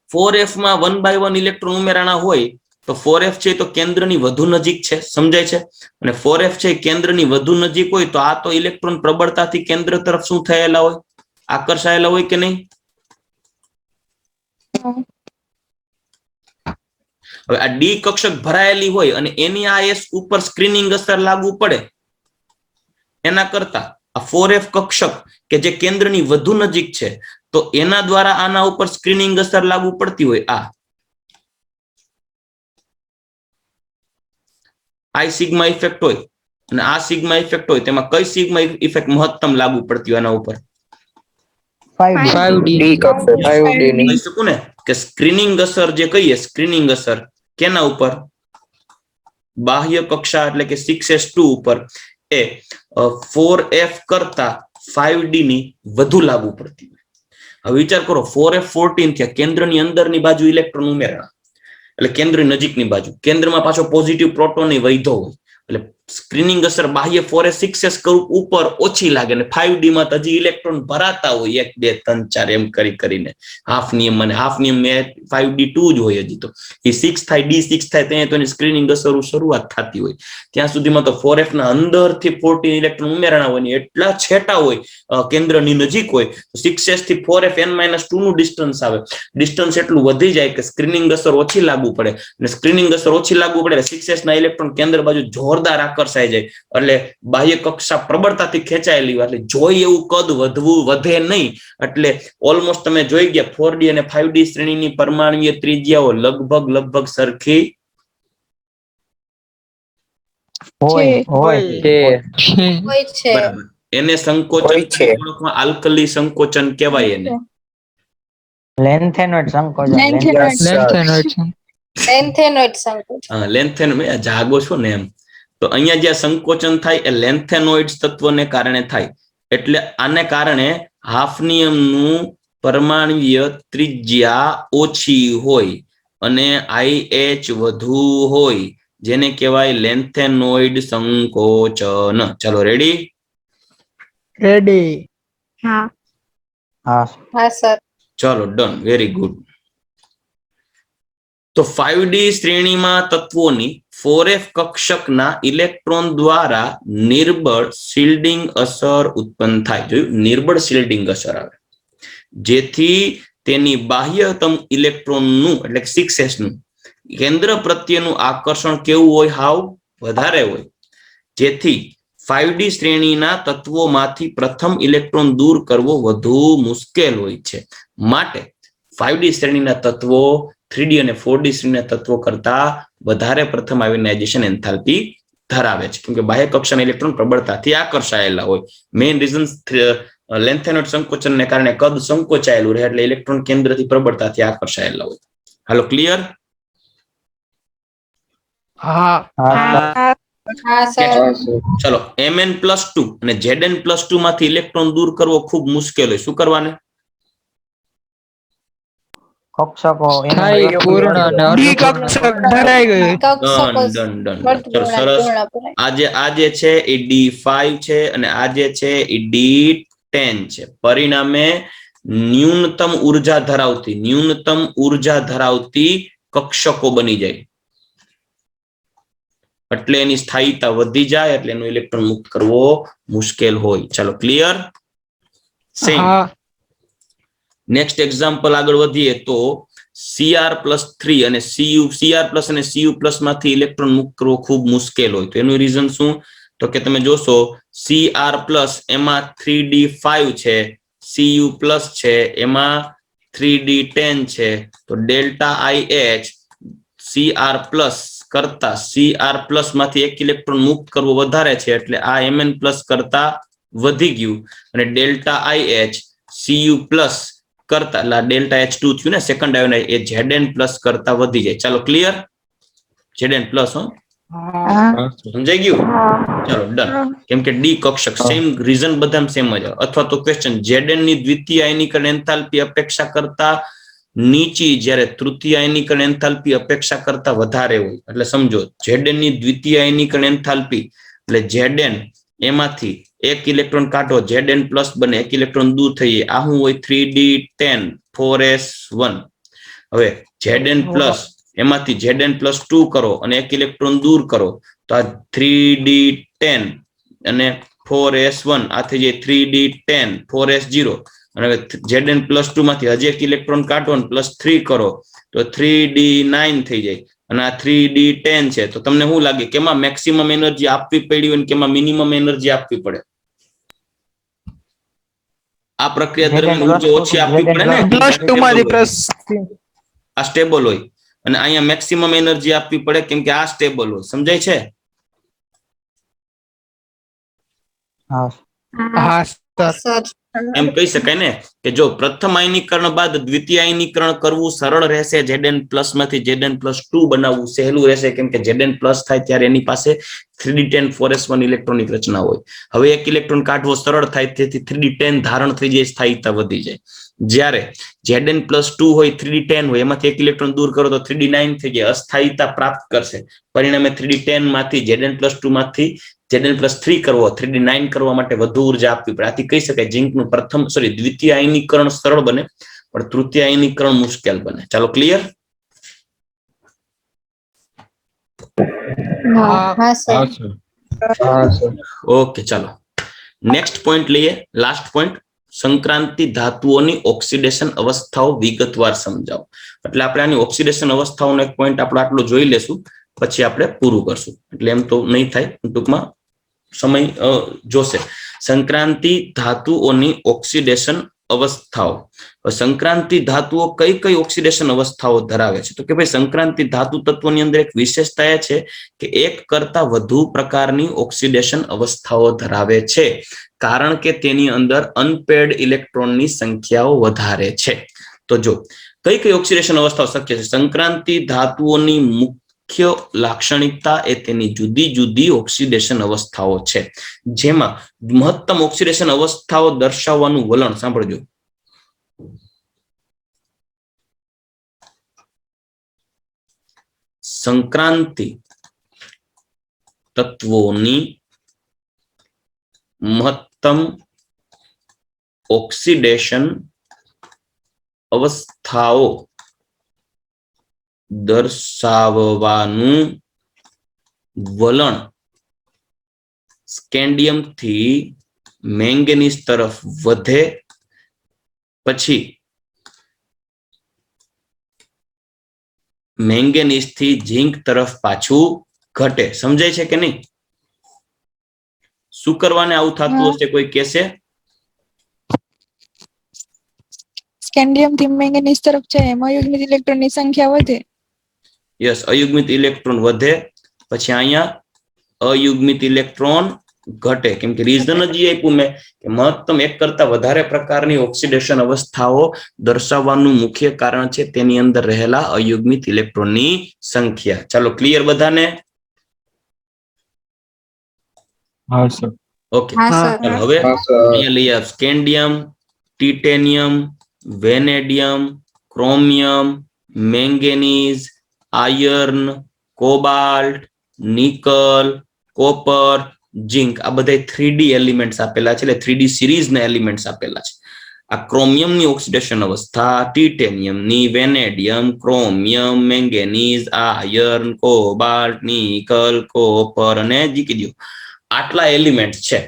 4f માં 1 by 1 ઇલેક્ટ્રોન ઉમેરાના હોય તો 4f છે તો કેન્દ્રની વધુ નજીક છે, સમજાય છે? અને 4f છે કેન્દ્રની વધુ નજીક હોય તો આ તો ઇલેક્ટ્રોન પ્રબળતાથી કેન્દ્ર તરફ શું થયેલા હોય? આકર્ષાયેલા હોય કે નહીં? હવે આ ડી કક્ષક ભરાયેલી હોય અને એની આ એસ ઉપર સ્ક્રીનિંગ અસર લાગુ પડે, એના કરતા આ 4f કક્ષક કે જે કેન્દ્રની વધુ નજીક છે તો એના દ્વારા આના ઉપર સ્ક્રીનિંગ અસર લાગુ પડતી હોય. આ સિગ્મા ઇફેક્ટ હોય અને આ સિગ્મા ઇફેક્ટ હોય, તેમાં કઈ સિગ્મા ઇફેક્ટ મહત્તમ લાગુ પડતી હોય આના ઉપર?
5D.
ડી કક્ષક 5D ની
કહી શકું ને કે સ્ક્રીનિંગ અસર જે કહીએ સ્ક્રીનિંગ અસર કેના ઉપર બાહ્ય કક્ષા એટલે કે 6s2 ઉપર એ 4f કરતા 5D ની વધુ લાગુ પડતી હોય. હવે વિચાર કરો 4f14 થયા કેન્દ્રની અંદરની બાજુ ઇલેક્ટ્રોન ઉમેરણા એટલે કેન્દ્રની નજીકની બાજુ કેન્દ્રમાં પાછો પોઝિટિવ પ્રોટોન વૈધો હોય એટલે સ્ક્રીનિંગ અસર બાહ્ય 4s6s ઉપર ઓછી લાગે અને 5D માં હજી ઇલેક્ટ્રોન ભરાતા હોય 1 2 3 4 એમ કરીને હાફ નિયમ અને હાફ નિયમ 5D2 જ હોય હજી તો એ 6 થાય D6 થાય ત્યાં તો એની સ્ક્રીનિંગ અસર શરૂઆત થતી હોય ત્યાં સુધીમાં તો 4f ના અંદરથી 14 ઇલેક્ટ્રોન ઉમેરણા હોય એટલા છેટા હોય કેન્દ્રની નજીક હોય તો 6s થી 4f n-2 નું ડિસ્ટન્સ આવે ડિસ્ટન્સ એટલું વધી જાય કે સ્ક્રીનિંગ અસર ઓછી લાગુ પડે અને સ્ક્રીનિંગ અસર ઓછી લાગુ પડે 6s ના ઇલેક્ટ્રોન કેન્દ્ર બાજુ જોરદાર આકર્ષાઈ જાય એટલે બાહ્ય કક્ષા પ્રબળતાથી ખેંચાયેલી હોય એટલે જોઈ એવું કદ વધે નહીં એટલે ઓલમોસ્ટ તમે જોઈ ગયા 4D અને 5D શ્રેણીની પરમાણુય ત્રિજ્યાઓ લગભગ સરખી
હોય છે.
બરાબર એને સંકોચન
હોય છે.
ઓળખમાં આલ્કલી સંકોચન કહેવાય એને
લેન્થેનોઇડ સંકોચન
લેન્થેનોઇડ સંકોચન.
લેન્થેન જાગો છો ને એમ તો અહીંયા જ્યાં સંકોચન થાય એ લેન્થેનોઇડ તત્વને કારણે થાય એટલે આને કારણે હાફ નિયમનું પરમાણુય ત્રિજ્યા ઓછી હોય અને IH વધુ હોય જેને કહેવાય લેન્થેનોઇડ સંકોચન. ચલો રેડી
હા સર.
ચલો ડન વેરી ગુડ. તો 5D શ્રેણીમાં તત્વોની 4f કક્ષકના ઇલેક્ટ્રોન દ્વારા નિર્બળ શિલ્ડિંગ અસર ઉત્પન્ન થાય જોયું નિર્બળ શિલ્ડિંગ અસર આવે જેથી તેની બાહ્યતમ ઇલેક્ટ્રોનનું એટલે 6s નું કેન્દ્ર પ્રત્યેનું આકર્ષણ કેવું હોય હાવ વધારે હોય જેથી 5D શ્રેણીના તત્વોમાંથી પ્રથમ ઇલેક્ટ્રોન દૂર કરવો વધુ મુશ્કેલ હોય છે માટે 5D શ્રેણીના તત્વો 3D અને 4D શ્રેણીના તત્વો કરતા વધારે પ્રથમ આયોનાઇઝેશન એન્થાલ્પી ધરાવે છે કેમ કે બાહ્ય કક્ષાના ઇલેક્ટ્રોન પ્રબળતાથી આકર્ષાયેલા હોય મેઇન રીઝન લેન્થેનોઇડ સંકોચનને કારણે કદ સંકોચાયેલું રહે એટલે ઇલેક્ટ્રોન કેન્દ્રથી પ્રબળતાથી આકર્ષાયેલા હોય. હાલો ક્લિયર? ચલો Mn+2 અને Zn+2 માંથી ઇલેક્ટ્રોન દૂર કરવો ખૂબ મુશ્કેલ હોય શું કરવાને
કક્ષકો
ડી કક્ષક ભરાઈ ગયું
ચલો સરસ આ જે છે એ D5 છે અને આ જે છે એ D10 છે પરિણામે ન્યૂનતમ ઉર્જા ધરાવતી કક્ષકો બની જાય એટલે એની સ્થાયીતા વધી જાય એટલે એનો ઇલેક્ટ્રોન મુક્ત કરવો મુશ્કેલ હોય. ચાલો ક્લિયર? સેમ નેક્સ્ટ એક્ઝામ્પલ આગળ વધીએ તો Cr+3 અને Cr+ અને Cu+ માંથી ઇલેક્ટ્રોન મુક્ત કરવો ખૂબ મુશ્કેલ હોય તો એનું રીઝન શું તો કે તમે જોશો Cr+ એમાં 3D5 છે Cu+ છે એમાં 3D10 છે તો ડેલ્ટા IH Cr+ કરતા Cr+ માંથી એક ઇલેક્ટ્રોન મુક્ત કરવો વધારે છે એટલે આ Mn+ કરતા વધી ગયું અને ડેલ્ટા IH Cu+ કરતા એટલે ડેલ્ટા H2 થયું ને સેકન્ડ આયોન એ Zn+ કરતા વધી જાય. ચાલો ક્લિયર? Zn+ સમજાઈ ગયું? ચાલો ડન કેમ કે ડી કક્ષક સેમ રીઝન બધા સેમ જ અથવા તો ક્વેશ્ચન Zn ની દ્વિતીય આયનીકરણ એન્થાલ્પી અપેક્ષા કરતા નીચી જ્યારે તૃતીય આયનીકરણ એન્થાલ્પી અપેક્ષા કરતા વધારે હોય એટલે સમજો Zn ની દ્વિતીય આયનીકરણ એન્થાલ્પી એટલે Zn એમાંથી એક ઇલેક્ટ્રોન કાઢો Zn+ બને એક ઇલેક્ટ્રોન દૂર થઈએ આ શું હોય 3D10 4s1 હવે Zn+ એમાંથી Zn+2 કરો અને એક ઇલેક્ટ્રોન દૂર કરો તો આ 3D10 અને 4s1 આ થઈ જાય 3D10 4s0 અને હવે Zn+2 માંથી હજી એક ઇલેક્ટ્રોન કાઢો અને +3 કરો તો 3D9 થઈ જાય અને આ 3D10 છે તો તમને શું લાગે કેમાં મેક્સિમમ એનર્જી આપવી પડી હોય અને કેમાં મિનિમમ એનર્જી આપવી પડે આ પ્રક્રિયા દરમિયાન ઉર્જા ઓછી આપવી પડે ને આ સ્ટેબલ હોય અને અહીંયા મેક્સિમમ એનર્જી આપવી પડે કેમ કે આ સ્ટેબલ હોય સમજાય છે
હા સર.
એમ કહી શકાય ને કે જો પ્રથમ આયનીકરણ બાદ દ્વિતીય આયનીકરણ કરવું સરળ રહેશે, Zn+ માંથી Zn+2 બનાવવું સહેલું રહેશે, કેમ કે Zn+ થાય ત્યારે એની પાસે 3d10 4s1 ઇલેક્ટ્રોનિક રચના હોય. હવે એક ઇલેક્ટ્રોન કાઢવો સરળ થાય, તેથી 3d10 ધારણ થઈ જાય, સ્થાયીતા વધી જાય. જ્યારે Zn+2 હોય, 3d10 હોય, એમાંથી એક ઇલેક્ટ્રોન દૂર કરો તો 3d9 થઈ જાય, અસ્થાયીતા પ્રાપ્ત કરશે. પરિણામે 3d10 માંથી Zn+2 માંથી Zn+3 કરવો, 3d9 કરવા માટે વધુ ઉર્જા આપવી પડે. આથી કહી શકાય ઝીંકનું દ્વિતીય આયનીકરણ સરળ બને, પણ તૃતીય આયનીકરણ મુશ્કેલ બને. ચાલો, ક્લિયર? ઓકે, ચાલો નેક્સ્ટ પોઈન્ટ લઈએ, લાસ્ટ પોઈન્ટ. સંક્રાંતિ ધાતુઓની ઓક્સિડેશન અવસ્થાઓ વિગતવાર સમજાવો. એટલે આપણે આની ઓક્સિડેશન અવસ્થાઓનો એક પોઈન્ટ આપણે આટલો જોઈ લેશું, પછી આપણે પૂરું કરશું. એટલે એમ તો નહીં થાય, ટૂંકમાં સમય જોશે. સંક્રાંતિ ધાતુઓની ઓક્સિડેશન અવસ્થાઓ. સંક્રાંતિ ધાતુઓ કઈ કઈ ઓક્સિડેશન અવસ્થાઓ ધરાવે છે? તો કે ભાઈ સંક્રાંતિ ધાતુ તત્વોની અંદર એક વિશેષતા એ છે કે એક કરતા વધુ પ્રકારની ઓક્સિડેશન અવસ્થાઓ ધરાવે છે, કારણ કે તેની અંદર અનપેડ ઇલેક્ટ્રોનની સંખ્યાઓ વધારે છે. તો જો કઈ કઈ ઓક્સિડેશન અવસ્થાઓ શક્ય છે? સંક્રાંતિ ધાતુઓની મુખ્ય લાક્ષણિકતા એ તેની જુદી જુદી ઓક્સિડેશન અવસ્થાઓ છે, જેમાં મહત્તમ ઓક્સિડેશન અવસ્થાઓ દર્શાવવાનું વલણ સાંભળજો. સંક્રાંતિ તત્વોની મહત્તમ ઓક્સિડેશન અવસ્થાઓ દર્શાવવાનું વલણ સ્કેન્ડિયમ થી મેંગેનીઝ તરફ વધે, પછી મેંગેનીઝ થી ઝીંક તરફ પાછું ઘટે. સમજાય છે કે નહીં? શું કરવાને આવું થતું હશે, કોઈ કહેશે?
સ્કેન્ડિયમ થી મેંગેનીઝ તરફ જાય, એમાં અયુગ્મિત ઇલેક્ટ્રોનની સંખ્યા વધે.
યસ, અયુગ્મિત ઇલેક્ટ્રોન વધે, પછી અહીંયા અયુગ્મિત ઇલેક્ટ્રોન ઘટે. કેમ કે રીઝન જ એ આપ્યું મેં કે મહત્તમ એક કરતા વધારે પ્રકારની ઓક્સિડેશન અવસ્થાઓ દર્શાવવાનું મુખ્ય કારણ છે તેની અંદર રહેલા અયુગ્મિત ઇલેક્ટ્રોનની સંખ્યા. ચાલો, ક્લિયર બધાને?
હા સર.
ઓકે, ચાલો હવે અહીંયા લઈએ scandium, titanium, vanadium, chromium, manganese, iron, cobalt, nickel, copper, zinc. આ બધા 3D એલિમેન્ટ્સ આપેલા છે, એટલે 3D સિરીઝના એલિમેન્ટ્સ આપેલા છે. આ ક્રોમિયમની ઓક્સિડેશન અવસ્થા, ટિટેનિયમની, vanadium, chromium, manganese, iron, cobalt, nickel, copper અને ઝિંક. આટલા એલિમેન્ટ છે.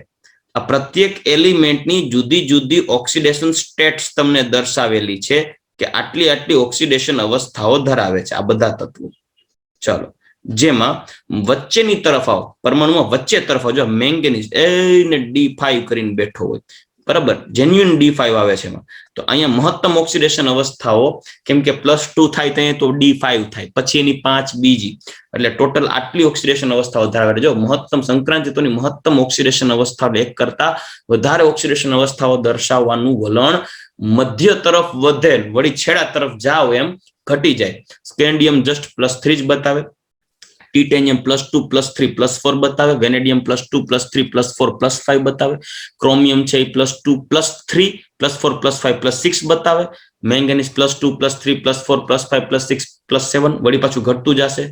આ પ્રત્યેક એલિમેન્ટની જુદી જુદી ઓક્સિડેશન સ્ટેટ્સ તમને દર્શાવેલી છે કે આટલી આટલી ઓક્સિડેશન અવસ્થાઓ ધરાવે છે આ બધા તત્વો. ચાલો, જેમાં વચ્ચેની તરફ આવો, પરમાણુમાં વચ્ચે તરફ આવો. જો મેંગેનીઝ એને D5 કરીને બેઠો હોય, બરાબર, જેન્યુઇન D5 આવે છે એમાં. તો અહીંયા મહત્તમ ઓક્સિડેશન અવસ્થાઓ, કેમ કે +2 થાય તો D5 થાય, પછી એની 5 બીજી, એટલે ટોટલ આટલી ઓક્સિડેશન અવસ્થાઓ ધરાવે. જો મહત્તમ સંક્રાંતિની મહત્તમ ઓક્સિડેશન અવસ્થા એક કરતા વધારે ઓક્સિડેશન અવસ્થાઓ દર્શાવવાનું વલણ મધ્ય તરફ વધે, વળી છેડા તરફ જાઓ એમ ઘટી જાય. સ્કેન્ડિયમ જસ્ટ +3 જ બતાવે, ટિટેનિયમ +2 +3 +4 બતાવે, વેનેડિયમ +2 +3 +4 +5 બતાવે, ક્રોમિયમ છે +2 +3 +4 +5 +6 બતાવે, મેંગેનીઝ +2 +3 +4 +5 +6 +7 વળી પાછું ઘટતું જશે.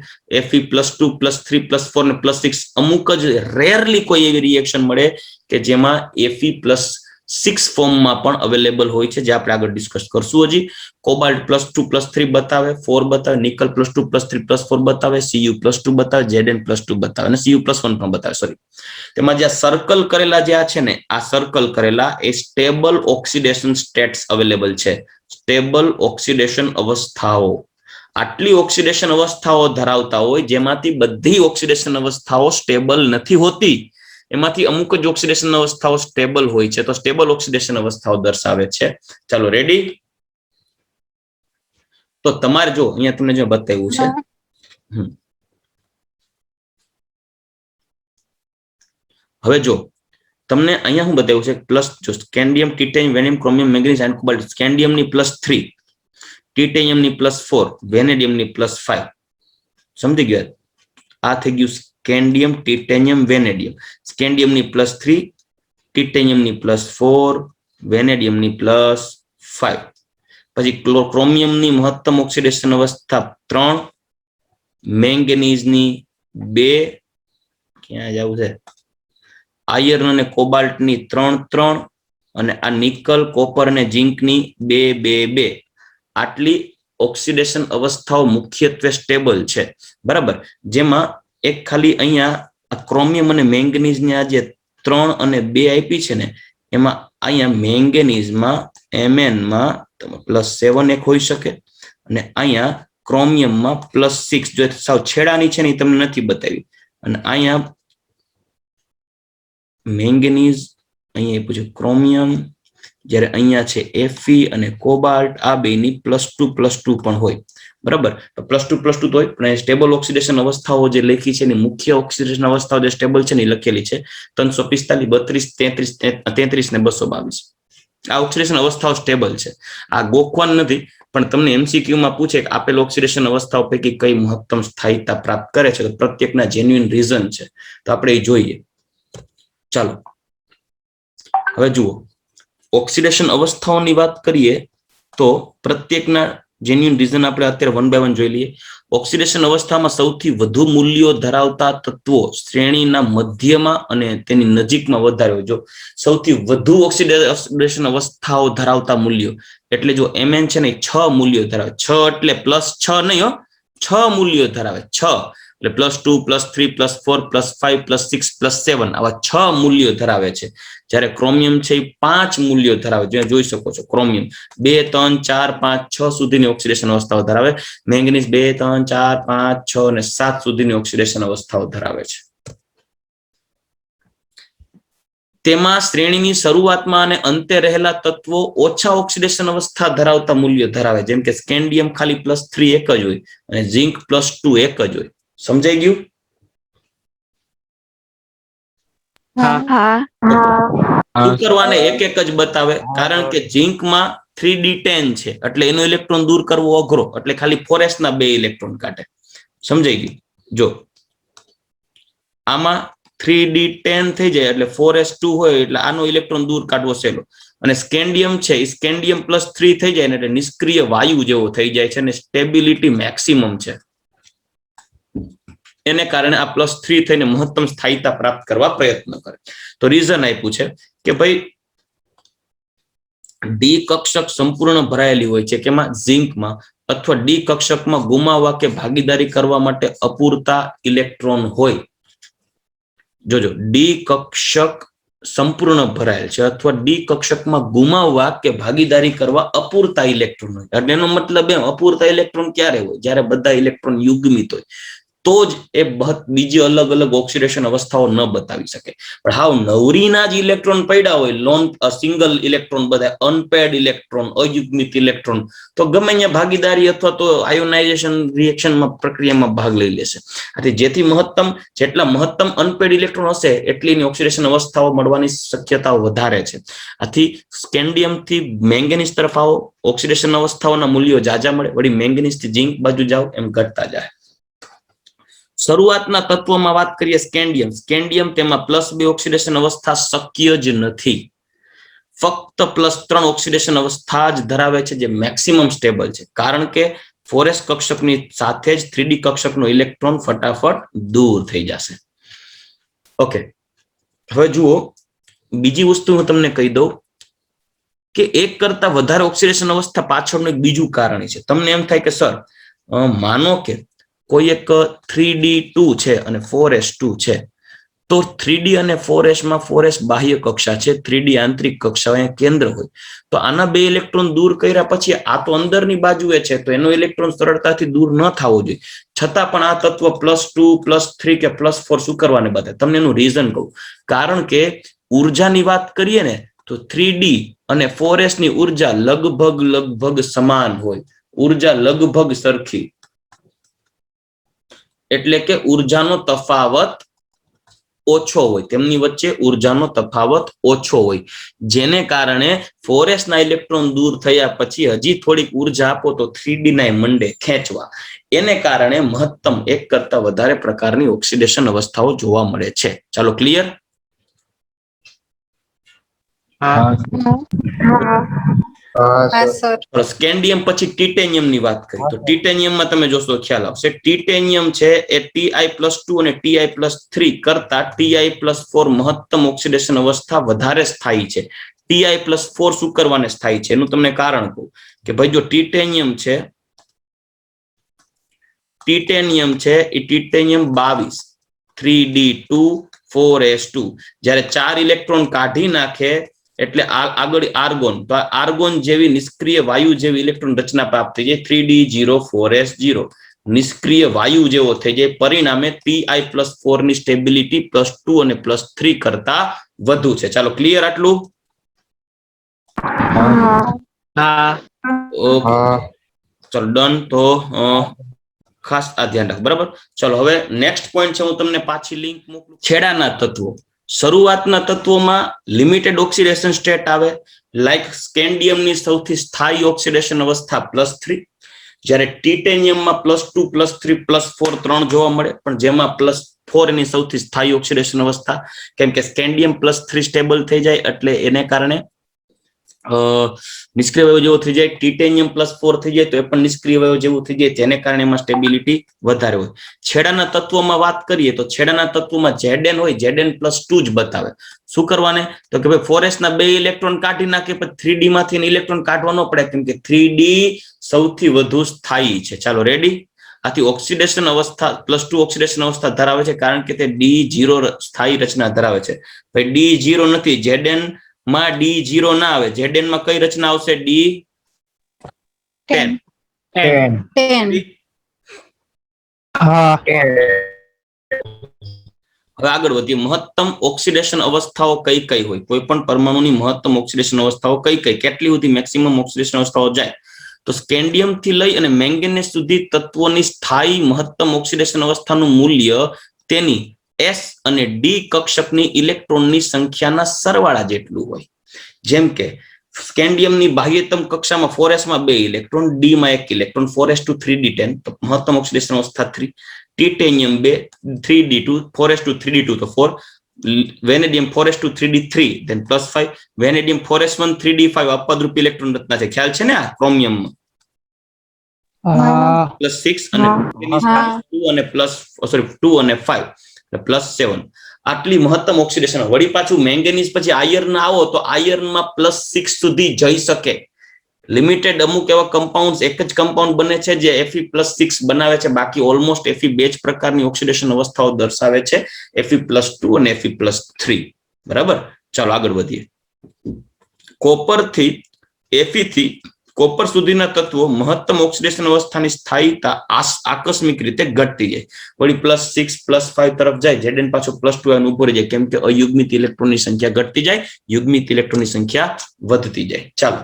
Fe +2 +3 +4 ને +6. અમુક જ રેરલી કોઈ એવી રિએક્શન મળે કે જેમાં Fe+6 ફોર્મમાં પણ અવેલેબલ હોય છે, જે આપણે આગળ ડિસ્કસ કરશું હજી. કોબાલ્ટ +2 +3 બતાવે, 4 બતાવે, નિકલ +2 +3 +4 બતાવે, Cu+2 બતાવે, Zn+2 બતાવે અને Cu+1 પણ બતાવે. સોરી, તેમાં જે સર્કલ કરેલા જે છે ને, આ સર્કલ કરેલા એ સ્ટેબલ ઓક્સિડેશન સ્ટેટ્સ અવેલેબલ છે. સ્ટેબલ ઓક્સિડેશન અવસ્થાઓ. આટલી ઓક્સિડેશન અવસ્થાઓ ધરાવતા હોય જેમાંથી બધી ઓક્સિડેશન અવસ્થાઓ સ્ટેબલ નથી હોતી, એમાંથી અમુક જ ઓક્સિડેશન અવસ્થાઓ સ્ટેબલ હોય છે. તો સ્ટેબલ ઓક્સિડેશન અવસ્થાઓ દર્શાવે છે. ચાલો, રેડી? તો તમારે જો અહીંયા તમને જો બતાવ્યું છે, હવે જો તમને અહીંયા હું બતાવ્યું છે પ્લસ જો scandium, titanium, vanadium, chromium, manganese and cobalt. Scandium ની +3, ટિટેનિયમ ની +4, વેનેડિયમ ની +5. સમજી ગયા? આ થઈ ગયું સ્કેન્ડિયમ, ટિટેનિયમ, વેનેડિયમ. સ્કેન્ડિયમ ની +3, ટિટેનિયમ ની +4, વેનેડિયમ ની +5. પછી ક્રોમિયમ ની મહત્તમ ઓક્સિડેશન અવસ્થા 3, મેંગનીઝ ની 2, ક્યાં જવું છે, આયર્ન અને કોબાલ્ટ ની 3, અને આ નિકલ, કોપર અને ઝિંક ની 2. આટલી ઓક્સિડેશન અવસ્થાઓ મુખ્યત્વે સ્ટેબલ છે. બરાબર. જેમાં એક ખાલી અહીંયા ક્રોમિયમ અને મેંગનીઝ ની આ જે 3 અને 2 આપી છે ને, એમાં અહીંયા મેંગનીઝમાં Mn માં +7 એક હોઈ શકે, અને અહીંયા ક્રોમિયમમાં +6. જો સાવ છેડાની છે ને એ તમને નથી બતાવી. અને અહીંયા મેંગનીઝ, અહીંયા પૂછ્યું ક્રોમિયમ, જ્યારે અહીંયા છે Fe અને કોબાલ્ટ, આ બેની +2 પણ હોય. બરાબર. +2 તો હોય, પણ સ્ટેબલ ઓક્સિડેશન અવસ્થાઓ જે લખી છે એની મુખ્ય ઓક્સિડેશન અવસ્થાઓ જે સ્ટેબલ છે ને એ લખેલી છે 345, 32, 33 ને 222. આ ઓક્સિડેશન અવસ્થાઓ સ્ટેબલ છે. આ ગોખવાનું નથી, પણ તમને MCQ માં પૂછે કે આપેલ ઓક્સિડેશન અવસ્થાઓ પૈકી કઈ મહત્તમ સ્થાયીતા પ્રાપ્ત કરે છે, તો પ્રત્યેકના જેન્યુઇન રીઝન છે, તો આપણે એ જોઈએ. ચાલો હવે જુઓ, ઓક્સિડેશન અવસ્થાઓની વાત કરીએ તો પ્રત્યેકના જેન્યુઇન રીઝન આપણે અત્યારે 1 by 1 જોઈ લઈએ. ઓક્સિડેશન અવસ્થામાં સૌથી વધુ મૂલ્યો ધરાવતા તત્વો શ્રેણીના મધ્યમાં અને તેની નજીકમાં વધારે હોય. જો સૌથી વધુ ઓક્સિડેશન અવસ્થાઓ ધરાવતા મૂલ્યો એટલે જો Mn છે ને 6 મૂલ્યો ધરાવે. 6 એટલે +6 નહીં હો, 6 મૂલ્યો ધરાવે. 6 એટલે +2, +3, +4, +5, +6, +7 આવા 6 મૂલ્યો ધરાવે છે. જ્યારે ક્રોમિયમ છે એ 5 મૂલ્યો ધરાવે. જ્યાં જોઈ શકો છો ક્રોમિયમ 2, 3, 4, 5, 6 સુધીની ઓક્સિડેશન અવસ્થાઓ ધરાવે. મેંગનીઝ 2, 3, 4, 5, 6 અને 7 સુધીની ઓક્સિડેશન અવસ્થાઓ ધરાવે છે. તેમાં શ્રેણીની શરૂઆતમાં અને અંતે રહેલા તત્વો ઓછા ઓક્સિડેશન અવસ્થા ધરાવતા મૂલ્યો ધરાવે. જેમ કે સ્કેન્ડિયમ ખાલી +3 એક જ હોય, અને ઝિંક +2 એક જ હોય. સમજાઈ ગયું? શું કરવાને એક એક જ બતાવે, કારણ કે ઝિંકમાં 3d10 છે, એટલે એનો ઇલેક્ટ્રોન દૂર કરવો અઘરો, એટલે ખાલી 4s ના 2 ઇલેક્ટ્રોન કાઢે. સમજાઈ ગયું? જો આમાં 3d10 થઈ જાય એટલે 4s2 હોય, એટલે આનો ઇલેક્ટ્રોન દૂર કાઢવો સહેલો. અને સ્કેન્ડિયમ છે એ સ્કેન્ડિયમ +3 થઈ જાય ને એટલે નિષ્ક્રિય વાયુ જેવો થઈ જાય છે, અને સ્ટેબિલિટી મેક્સિમમ છે. એને કારણે આ +3 થઈને મહત્તમ સ્થાયીતા પ્રાપ્ત કરવા પ્રયત્ન કરે. તો રીઝન આપ્યું છે કે ભાઈ ડી કક્ષક સંપૂર્ણ ભરાયેલી હોય છે, કેમાં ઝિંકમાં, અથવા ડી કક્ષકમાં ગુમાવવા કે ભાગીદારી કરવા માટે અપૂરતા ઇલેક્ટ્રોન હોય. જોજો, ડી કક્ષક સંપૂર્ણ ભરાયેલ છે અથવા ડી કક્ષકમાં ગુમાવવા કે ભાગીદારી કરવા અપૂરતા ઇલેક્ટ્રોન હોય. એટલે એનો મતલબ એમ, અપૂરતા ઇલેક્ટ્રોન ક્યારે હોય? જ્યારે બધા ઇલેક્ટ્રોન યુગ્મિત હોય, તો જ એ બીજી અલગ અલગ ઓક્સિડેશન અવસ્થાઓ ન બતાવી શકે. પણ હાવ નવરીના જ ઇલેક્ટ્રોન પડ્યા હોય, સિંગલ ઇલેક્ટ્રોન, બધા અનપેડ ઇલેક્ટ્રોન, અયુગ્મિત ઇલેક્ટ્રોન, તો ગમે અહીંયા ભાગીદારી અથવા તો આયોનાઇઝેશન રિએક્શનમાં પ્રક્રિયામાં ભાગ લઈ લેશે. આથી જેટલા મહત્તમ અનપેડ ઇલેક્ટ્રોન હશે એટલી એની ઓક્સિડેશન અવસ્થાઓ મળવાની શક્યતાઓ વધારે છે. આથી સ્કેન્ડિયમ થી મેંગનીઝ તરફ આવો, ઓક્સિડેશન અવસ્થાઓના મૂલ્યો જાજા મળે. વળી મેંગનીઝ થી ઝિંક બાજુ જાઓ એમ ઘટતા જાય. શરૂઆતના તત્વોમાં વાત કરીએ સ્કેન્ડિયમ તેમાં +2 ઓક્સિડેશન અવસ્થા શક્ય જ નથી. ફક્ત +3 ઓક્સિડેશન અવસ્થા જ ધરાવે છે, જે મેક્સિમમ સ્ટેબલ છે. કારણ કે 4s કક્ષકની સાથે જ 3d કક્ષકનો ઇલેક્ટ્રોન ફટાફટ દૂર થઈ જશે. ઓકે, હવે જુઓ બીજી વસ્તુ હું તમને કહી દઉં કે એક કરતા વધારે ઓક્સિડેશન અવસ્થા પાછળનું એક બીજું કારણ છે. તમને એમ થાય કે સર માનો કે કોઈ એક 3d2 છે અને 4s2 છે, તો 3d અને 4s માં 4s બાહ્ય કક્ષા છે, 3d આંતરિક કક્ષા અહીંયા કેન્દ્ર હોય, તો આના 2 ઇલેક્ટ્રોન દૂર કર્યા પછી આ તો અંદરની બાજુએ છે, તો એનો ઇલેક્ટ્રોન સરળતાથી દૂર ન થવો જોઈએ. છતાં પણ આ તત્વ +2, +3 કે +4 શું કરવાને બતાવે? તમને એનું રીઝન કહું. કારણ કે ઉર્જાની વાત કરીએ ને તો 3d અને 4s ની ઉર્જા લગભગ સમાન હોય, ઉર્જા લગભગ સરખી. એટલે કે ઉર્જાનો તફાવત ઓછો હોય, તેમની વચ્ચે ઉર્જાનો તફાવત ઓછો હોય, જેને કારણે 4s ના ઇલેક્ટ્રોન દૂર થયા પછી હજી થોડીક ઉર્જા આપો તો 3d ના મંડે ખેંચવા. એને કારણે મહત્તમ એક કરતા વધારે પ્રકારની ઓક્સિડેશન અવસ્થાઓ જોવા મળે છે. ચાલો ક્લિયર? સ્કેન્ડિયમ પછી ટીટેનિયમ ની વાત કરી તો ટીટેનિયમમાં તમે જોશો ખ્યાલ આવશે. ટીટેનિયમ છે એ Ti+2 અને Ti+3 કરતા Ti+4 મહત્તમ ઓક્સિડેશન અવસ્થા વધારે સ્થાયી છે. Ti+4 શું કરવાને સ્થાયી છે એનું તમને કારણ કહું કે ભાઈ જો ટીટેનિયમ છે એ ટીટેનિયમ 22 3d2 4s2 જ્યારે 4 ઇલેક્ટ્રોન કાઢી નાખે એટલે આગળ આર્ગોન, તો આર્ગોન જેવી નિષ્ક્રિય વાયુ જેવી ઇલેક્ટ્રોન રચના પ્રાપ્ત થઈ જાય 3d0 4s0 નિષ્ક્રિય વાયુ જેવો થઈ જાય. પરિણામે Ti+4 ની સ્ટેબિલિટી +2 અને +3 કરતા વધુ છે. ચાલો ક્લિયર આટલું? ઓકે ચલો ડન. તો ખાસ આ ધ્યાન રાખ. બરાબર, ચલો હવે નેક્સ્ટ પોઈન્ટ છે, હું તમને પાછી લિંક મોકલું. છેડાના તત્વો. શરૂઆતના તત્વોમાં લિમિટેડ ઓક્સિડેશન સ્ટેટ આવે, લાઈક સ્કેન્ડિયમની સૌથી સ્થાયી ઓક્સિડેશન અવસ્થા +3, જ્યારે ટીટેનિયમમાં +2 +3 +4 3 જોવા મળે, પણ જેમાં +4 ની સૌથી સ્થાયી ઓક્સિડેશન અવસ્થા, કેમ કે સ્કેન્ડિયમ +3 સ્ટેબલ થઈ જાય એટલે એને કારણે નિષ્ક્રિય વાયુ જેવો થઈ જાય. ટીટેનિયમ +4 થઈ જાય તો એ પણ નિષ્ક્રિય વાયુ જેવું થઈ જાય, જેને કારણે એમાં સ્ટેબિલિટી વધારે હોય. છેડાના તત્વોમાં વાત કરીએ તો છેડાના તત્વોમાં Zn હોય, Zn+2 જ બતાવે. શું કરવાને તો કે ભાઈ 4s ના 2 ઇલેક્ટ્રોન કાઢી નાખે પછી 3d માંથી ઇલેક્ટ્રોન કાઢવાનો પડે, કેમ કે 3d સૌથી વધુ સ્થાયી છે. ચાલો રેડી? આથી ઓક્સિડેશન અવસ્થા +2 ઓક્સિડેશન અવસ્થા ધરાવે છે, કારણ કે તે D0 સ્થાયી રચના ધરાવે છે. ભાઈ D0 નથી, Zn માં D0 ના આવે, Zn માં કઈ રચના આવશે? D10. હવે આગળ વધીએ. મહત્તમ ઓક્સિડેશન અવસ્થાઓ કઈ કઈ હોય? કોઈ પણ પરમાણુની મહત્તમ ઓક્સિડેશન અવસ્થાઓ કઈ કઈ, કેટલી સુધી મેક્સિમમ ઓક્સિડેશન અવસ્થાઓ જાય? તો સ્કેન્ડિયમ થી લઈ અને મેંગેનીઝ સુધી તત્વોની સ્થાયી મહત્તમ ઓક્સિડેશન અવસ્થાનું મૂલ્ય તેની S અને D કક્ષકની ઇલેક્ટ્રોનની સંખ્યાના સરવાળા જેટલું હોય. જેમ કે સ્કેન્ડિયમની બાહ્યતમ કક્ષામાં 4s માં 2 ઇલેક્ટ્રોન, D માં 1 ઇલેક્ટ્રોન, 4s2 3d10 તો મહત્તમ ઓક્સિડેશન અવસ્થા 3. ટીટેનિયમ 2 3d2 4s2 3d2 તો 4. Vanadium 4s2 3d3 then +5. Vanadium 4s1 3d5 અપવાદરૂપ ઇલેક્ટ્રોન રચના છે, ખ્યાલ છે ને? આ ક્રોમિયમમાં +6 અને 2 અને 5 +7. આટલી મહત્તમ ઓક્સિડેશન. વળી પાછું મેંગેનીઝ પછી આયર્ન આવો તો આયર્નમાં +6 સુધી જઈ શકે. લિમિટેડ અમુક એવા કમ્પાઉન્ડ, એક જ કમ્પાઉન્ડ બને છે જે Fe+6 બનાવે છે, બાકી ઓલમોસ્ટ Fe બે જ પ્રકારની ઓક્સિડેશન અવસ્થાઓ દર્શાવે છે, Fe+2 અને Fe+3. બરાબર, ચાલો આગળ વધીએ. Fe થી કોપર સુધીના તત્વો મહત્તમ ઓક્સિડેશન અવસ્થાની સ્થાયીતા આકસ્મિક રીતે ઘટતી જાય. વળી +6 +5 તરફ જાય, Zn પાછો +2 અને ઉભો રહી જાય, કેમ કે અયુગ્મિત ઇલેક્ટ્રોનની સંખ્યા ઘટતી જાય, યુગ્મિત ઇલેક્ટ્રોનની સંખ્યા વધતી જાય. ચાલો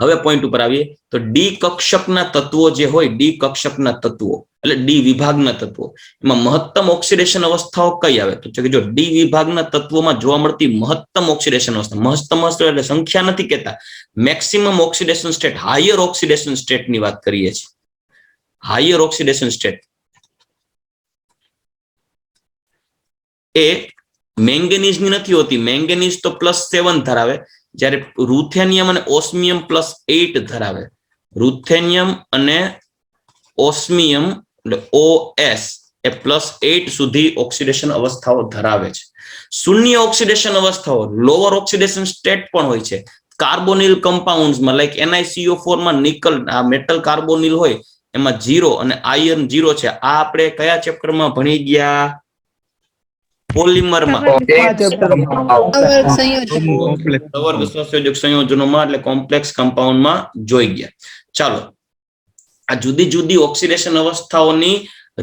હવે પોઈન્ટ ઉપર આવીએ તો ડી કક્ષકના તત્વો જે હોય, ડી કક્ષકના તત્વો એટલે ડી વિભાગના તત્વો, એમાં મહત્તમ ઓક્સિડેશન અવસ્થાઓ કઈ આવે? તો જો ડી વિભાગના તત્વોમાં જોવા મળતી મહત્તમ ઓક્સિડેશન અવસ્થા, મહત્તમ એટલે સંખ્યા નથી કહેતા, maximum oxidation state, higher oxidation state ની વાત કરીએ છીએ. હાયર ઓક્સિડેશન સ્ટેટ એ મેંગેનીઝ ની નથી હોતી. મેંગેનીઝ તો +7 ધરાવે, જ્યારે રૂથેનિયમ અને ઓસ્મિયમ +8 ધરાવે. રૂથેનિયમ અને ઓસ્મિયમ એટલે OS એ +8 સુધી ઓક્સિડેશન અવસ્થાઓ ધરાવે છે. શૂન્ય ઓક્સિડેશન અવસ્થાઓ, લોઅર ઓક્સિડેશન સ્ટેટ પણ હોય છે. કાર્બોનિલ કમ્પાઉન્ડ્સમાં લાઈક NiCO4 માં નિકલ, આ મેટલ કાર્બોનિલ હોય એમાં 0 અને આયર્ન 0 છે. આ આપણે કયા ચેપ્ટરમાં ભણી ગયા? પોલિમરમાં, સંયોજનોમાં એટલે કોમ્પ્લેક્સ કમ્પાઉન્ડમાં જોઈ ગયા. ચાલો આ જુદી જુદી ઓક્સિડેશન અવસ્થાઓની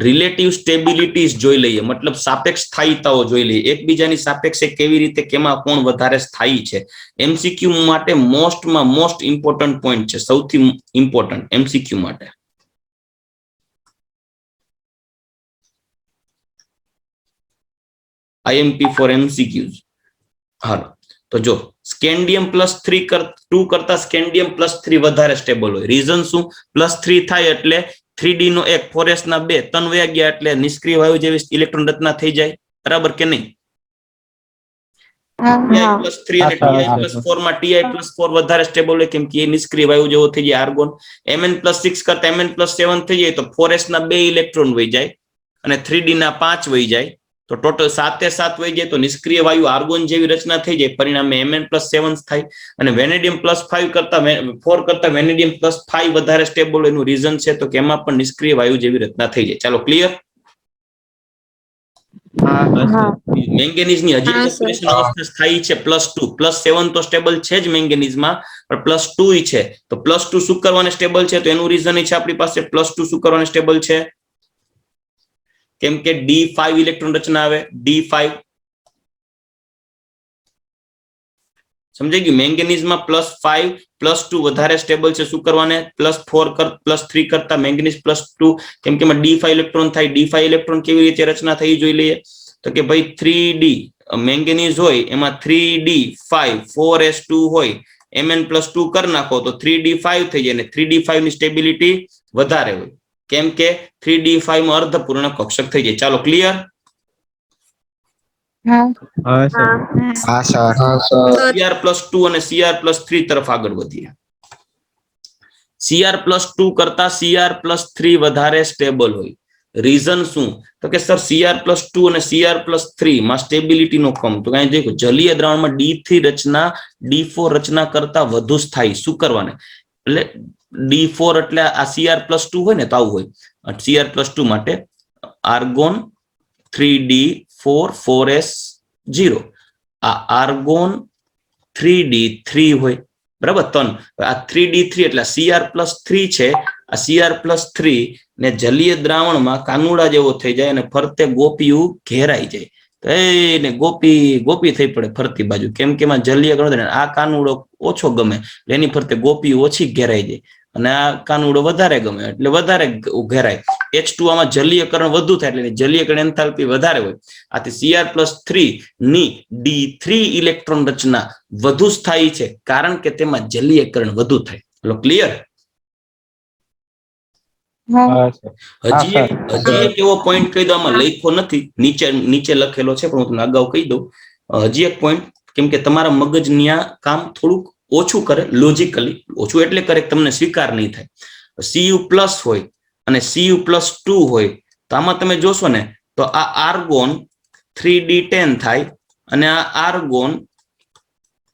રિલેટિવ સ્ટેબિલિટીઝ જોઈ લઈએ, મતલબ સાપેક્ષ સ્થાયીતાઓ જોઈ લઈએ, એકબીજાની સાપેક્ષે કેવી રીતે કેમાં કોણ વધારે સ્થાયી છે. MCQ માટે મોસ્ટ ઇમ્પોર્ટન્ટ પોઈન્ટ છે, સૌથી ઇમ્પોર્ટન્ટ MCQ માટે. IMP for MCQs. હાલો તો જો સ્કેન્ડિયમ +2 કરતા સ્કેન્ડિયમ +3 વધારે સ્ટેબલ હોય. રીઝન શું? +3 થાય એટલે 3D નો 1 4s ના 2 3 વયા ગયા એટલે નિષ્ક્રિય વાયુ જેવી ઇલેક્ટ્રોન રચના થઈ જાય. બરાબર કે નહીં? Ti+3 અને Ti+4 માં Ti+4 વધારે સ્ટેબલ હોય કેમ કે એ નિષ્ક્રિય વાયુ જેવો થઈ જાય આર્ગોન. Mn+6 કરતા Mn+7 થઈ જાય તો 4s ના 2 ઇલેક્ટ્રોન વહી જાય અને 3D ના 5 વહી જાય તો ટોટલ 7 વહી જાય તો નિષ્ક્રિય વાયુ આર્ગોન જેવી રચના થઈ જાય. પરિણામે Mn+7 થાય. અને વેનેડિયમ +5 કરતા 4 કરતા વેનેડિયમ +5 વધારે સ્ટેબલ એનું રીઝન છે તો કે એમાં પણ નિષ્ક્રિય વાયુ જેવી રચના થઈ જાય. ચાલો ક્લિયર? મેંગેનીઝ ની હજી ઓક્સિડેશન અવસ્થા સ્થાયી છે +2 +7 તો સ્ટેબલ છે જ મેંગેનીઝ માં પણ +2 છે તો +2 શું કરવાને સ્ટેબલ છે તો એનું રીઝન છે આપણી પાસે +2 શું કરવાને સ્ટેબલ છે કેમ કે D5 ઇલેક્ટ્રોન રચના આવે. D5 સમજાઈ ગયું? મેંગેનીઝ માં +5 +2 વધારે સ્ટેબલ છે શું કરવાને +4 +3 કરતા મેંગેનીઝ +2 કેમ કે એમાં D5 ઇલેક્ટ્રોન થાય. D5 ઇલેક્ટ્રોન કેવી રીતે રચના થઈ જોઈ લઈએ તો કે ભાઈ 3D મેંગેનીઝ હોય એમાં 3D5 4s2 હોય Mn+2 કરી નાખો તો 3D5 થઈ જાય અને 3D5 ની સ્ટેબિલિટી વધારે હોય કેમ કે 3D5 માં અર્ધપૂર્ણ કક્ષક થઈ જાય. ચાલો ક્લિયર? Cr+2 અને Cr+3 તરફ આગળ વધીએ. Cr+2 કરતા Cr+3 વધારે સ્ટેબલ હોય. રીઝન શું તો કે સર Cr+2 અને Cr+3 માં સ્ટેબિલિટી નો કમ તો કઈ દેખો જલીય દ્રાવણમાં D3 રચના D4 રચના કરતા વધુ સ્થાયી શું કરવાને એટલે D4 એટલે આ Cr+2 હોય ને તો આવું હોય. Cr+2 માટે આર્ગોન 3D4 4s0 આ આર્ગોન 3D3 હોય બરાબર 3 આ 3D3 એટલે Cr+3 છે. આ Cr+3 ને જલીય દ્રાવણમાં કાનુડા જેવો થઈ જાય અને ફરતે ગોપીયું ઘેરાઈ જાય તો એને ગોપી થઈ પડે ફરતી બાજુ કેમ કે એમાં જલીય ગણતરી આ કાનુડો ઓછો ગમે એની ફરતે ગોપીયું ઓછી ઘેરાઈ જાય અને આ કાનુડો વધારે ગમે એટલે વધારે ઘેરાય. H2 આમાં જલીયકરણ વધુ થાય એટલે જલીયકરણ એન્થાલ્પી વધારે હોય. આથી Cr+3 ની D3 ઇલેક્ટ્રોન રચના વધુ સ્થાયી છે કારણ કે તેમાં જલીયકરણ વધુ થાય. ચલો ક્લિયર? હજી એક એવો પોઈન્ટ કહી દો આમાં લખ્યો નથી નીચે લખેલો છે પણ હું તમને અગાઉ કહી દઉં. હજી એક પોઈન્ટ કેમ કે તમારા મગજ ન્યા કામ થોડુંક ઓછું કરે લોજિકલી ઓછું એટલે કરે તમને સ્વીકાર નહીં થાય. Cu+ હોય અને Cu+2 હોય તો આમાં તમે જોશો ને તો આ આર્ગોન 3D10 થાય અને આ આર્ગોન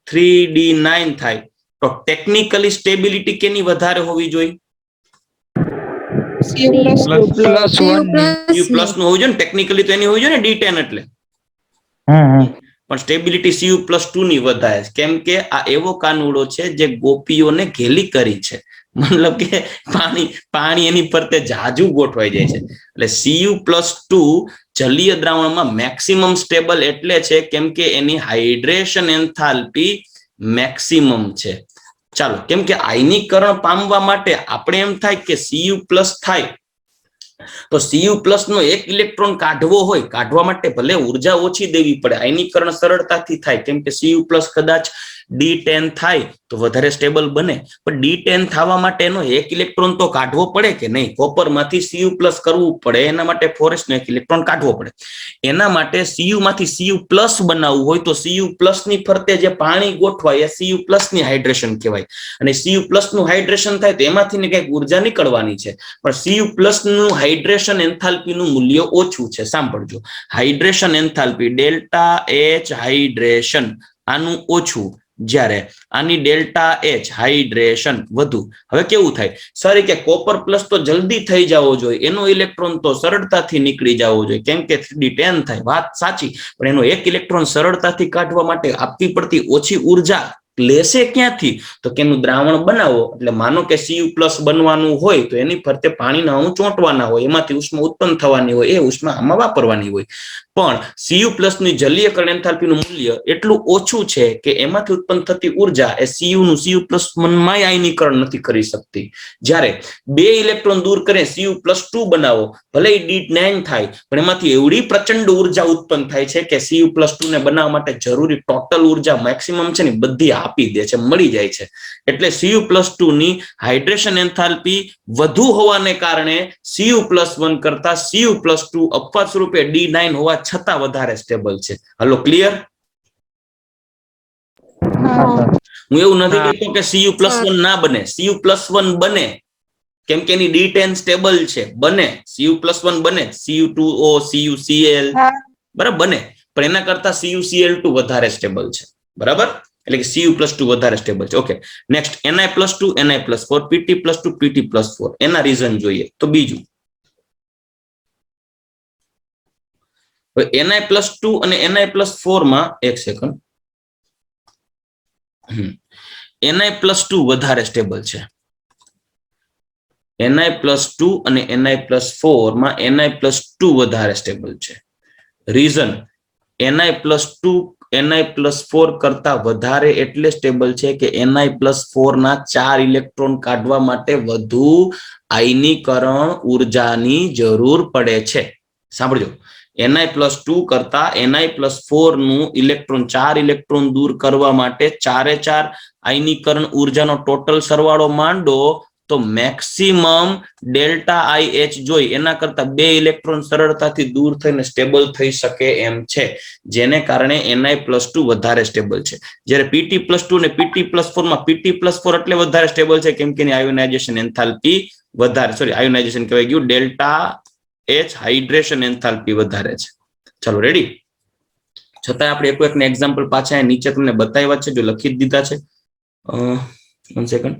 3D9 થાય તો ટેકનિકલી સ્ટેબિલિટી કેની વધારે હોવી જોઈએ? Cu+ નું હોવું જોઈએ ને ટેકનિકલી તો એની હોવી જોઈએ ને D10 એટલે પણ સ્ટેબિલિટી Cu+2 ની વધારે કેમ કે આ એવો કાનુડો છે જે ગોપીઓને ઘેલી કરી છે મતલબ કે પાણી એની ફરતે જાજુ ગોઠવાઈ જાય છે એટલે Cu+2 જલીય દ્રાવણમાં મેક્સિમમ સ્ટેબલ એટલે છે કેમ કે એની હાઇડ્રેશન એન્થાલ્પી મેક્સિમમ છે. ચાલો કેમ કે આયનીકરણ પામવા માટે આપણે એમ થાય કે Cu+ થાય તો Cu+ નો એક ઇલેક્ટ્રોન કાઢવો હોય કાઢવા માટે ભલે ઉર્જા ઓછી દેવી પડે આયનીકરણ સરળતાથી થાય કેમ કે Cu+ કદાચ D10 થાય તો વધારે સ્ટેબલ બને પણ D10 થવા માટે એનો એક ઇલેક્ટ્રોન તો કાઢવો પડે કે નહીં. કોપરમાંથી Cu+ કરવું પડે એના માટે 4s નો એક ઇલેક્ટ્રોન કાઢવો પડે. એના માટે Cu માંથી Cu+ બનાવવું હોય તો Cu+ ની ફરતે જે પાણી ગોઠવાય એ Cu+ ની હાઇડ્રેશન કહેવાય અને Cu+ નું હાઇડ્રેશન થાય તો એમાંથી ને કંઈક ઉર્જા નીકળવાની છે પણ Cu+ નું હાઇડ્રેશન એન્થાલ્પીનું મૂલ્ય ઓછું છે. સાંભળજો હાઇડ્રેશન એન્થાલ્પી ΔH હાઇડ્રેશન આનું ઓછું જ્યારે આની ΔH હાઇડ્રેશન વધુ. હવે કેવું થાય સર કે કોપર+ તો જલ્દી થઈ જવો જોઈએ એનો ઇલેક્ટ્રોન તો સરળતાથી નીકળી જવો જોઈએ કેમ કે 3D10 થાય વાત સાચી પણ એનો એક ઇલેક્ટ્રોન સરળતાથી કાઢવા માટે આપવી પડતી ઓછી ઉર્જા લેશે ક્યાંથી તો કે એનું દ્રાવણ બનાવો એટલે માનો કે Cu+ બનવાનું હોય તો એની ફરતે પાણીના અણુ ચોંટવાના હોય એમાંથી ઉષ્મા ઉત્પન્ન થવાની હોય એ ઉષ્મા આમાં વાપરવાની હોય પણ Cu+ ની જલીયકરણ એન્થાલ્પીનું મૂલ્ય એટલું ઓછું છે કે એમાંથી ઉત્પન્ન થતી ઉર્જા એ Cu નું Cu+1 માં આયનીકરણ નથી કરી શકતી. જ્યારે 2 ઇલેક્ટ્રોન દૂર કરે Cu+2 બનાવો, ભલે D9 થાય, પણ એમાંથી એવડી પ્રચંડ ઉર્જા ઉત્પન્ન થાય છે કે Cu+2 ને બનાવવા માટે જરૂરી ટોટલ ઉર્જા મેક્સિમમ છે ને બધી આપી દે છે, મળી જાય છે. એટલે Cu+2 ની હાઇડ્રેશન એન્થાલ્પી વધુ હોવાને કારણે Cu+1 કરતા Cu+2 અપવાદ સ્વરૂપે D9 હોવા છતાં વધારે સ્ટેબલ છે. Hello, clear? હું એવું નથી કહેતો કે Cu+1 ના બને, Cu+1 બને, કેમ કે એની D10 સ્ટેબલ છે, બને, Cu+1 બને, Cu2O, CuCl બરાબર બને, પણ એના કરતા CuCl2 વધારે સ્ટેબલ છે. બરાબર, એટલે કે Cu+2 વધારે સ્ટેબલ છે. Okay, next Ni+2, Ni+4, Pt+2, Pt+4. એના રીઝન જોઈએ તો બીજું, Ni+2 અને Ni+4 માં એક સેકન્ડ, Ni+2 વધારે સ્ટેબલ છે. Ni+2 અને Ni+4 માં Ni+2 વધારે સ્ટેબલ છે. રીઝન, Ni+4 કરતા વધારે એટલે સ્ટેબલ છે કે Ni+4 ના 4 ઇલેક્ટ્રોન કાઢવા માટે વધુ આયનીકરણ ઉર્જાની જરૂર પડે છે. સાંભળજો, Ni+2 કરતા Ni+4 નું ઇલેક્ટ્રોન 4 ઇલેક્ટ્રોન દૂર કરવા માટે 4 આયનીકરણ ઉર્જાનો ટોટલ સરવાળો માંડો તો મેક્સિમમ ΔIH જોઈ એના કરતા 2 ઇલેક્ટ્રોન સરળતાથી દૂર થઈને સ્ટેબલ થઈ શકે એમ છે, જેને કારણે Ni+2 વધારે સ્ટેબલ છે. જ્યારે Pt+2 અને Pt+4 માં Pt+4 એટલે વધારે સ્ટેબલ છે કેમ કે એની આયોનાઇઝેશન એન્થાલ્પી વધારે, સોરી આયોનાઇઝેશન કહેવાય ગયું, ΔH હાઇડ્રેશન એન્થાલ્પી વધારે છે. ચલો રેડી? છતાં આપણે એક એક્ઝામ્પલ પાછા નીચે તમને બતાવ્યા છે, જો લખી જ દીધા છે. 1 સેકન્ડ.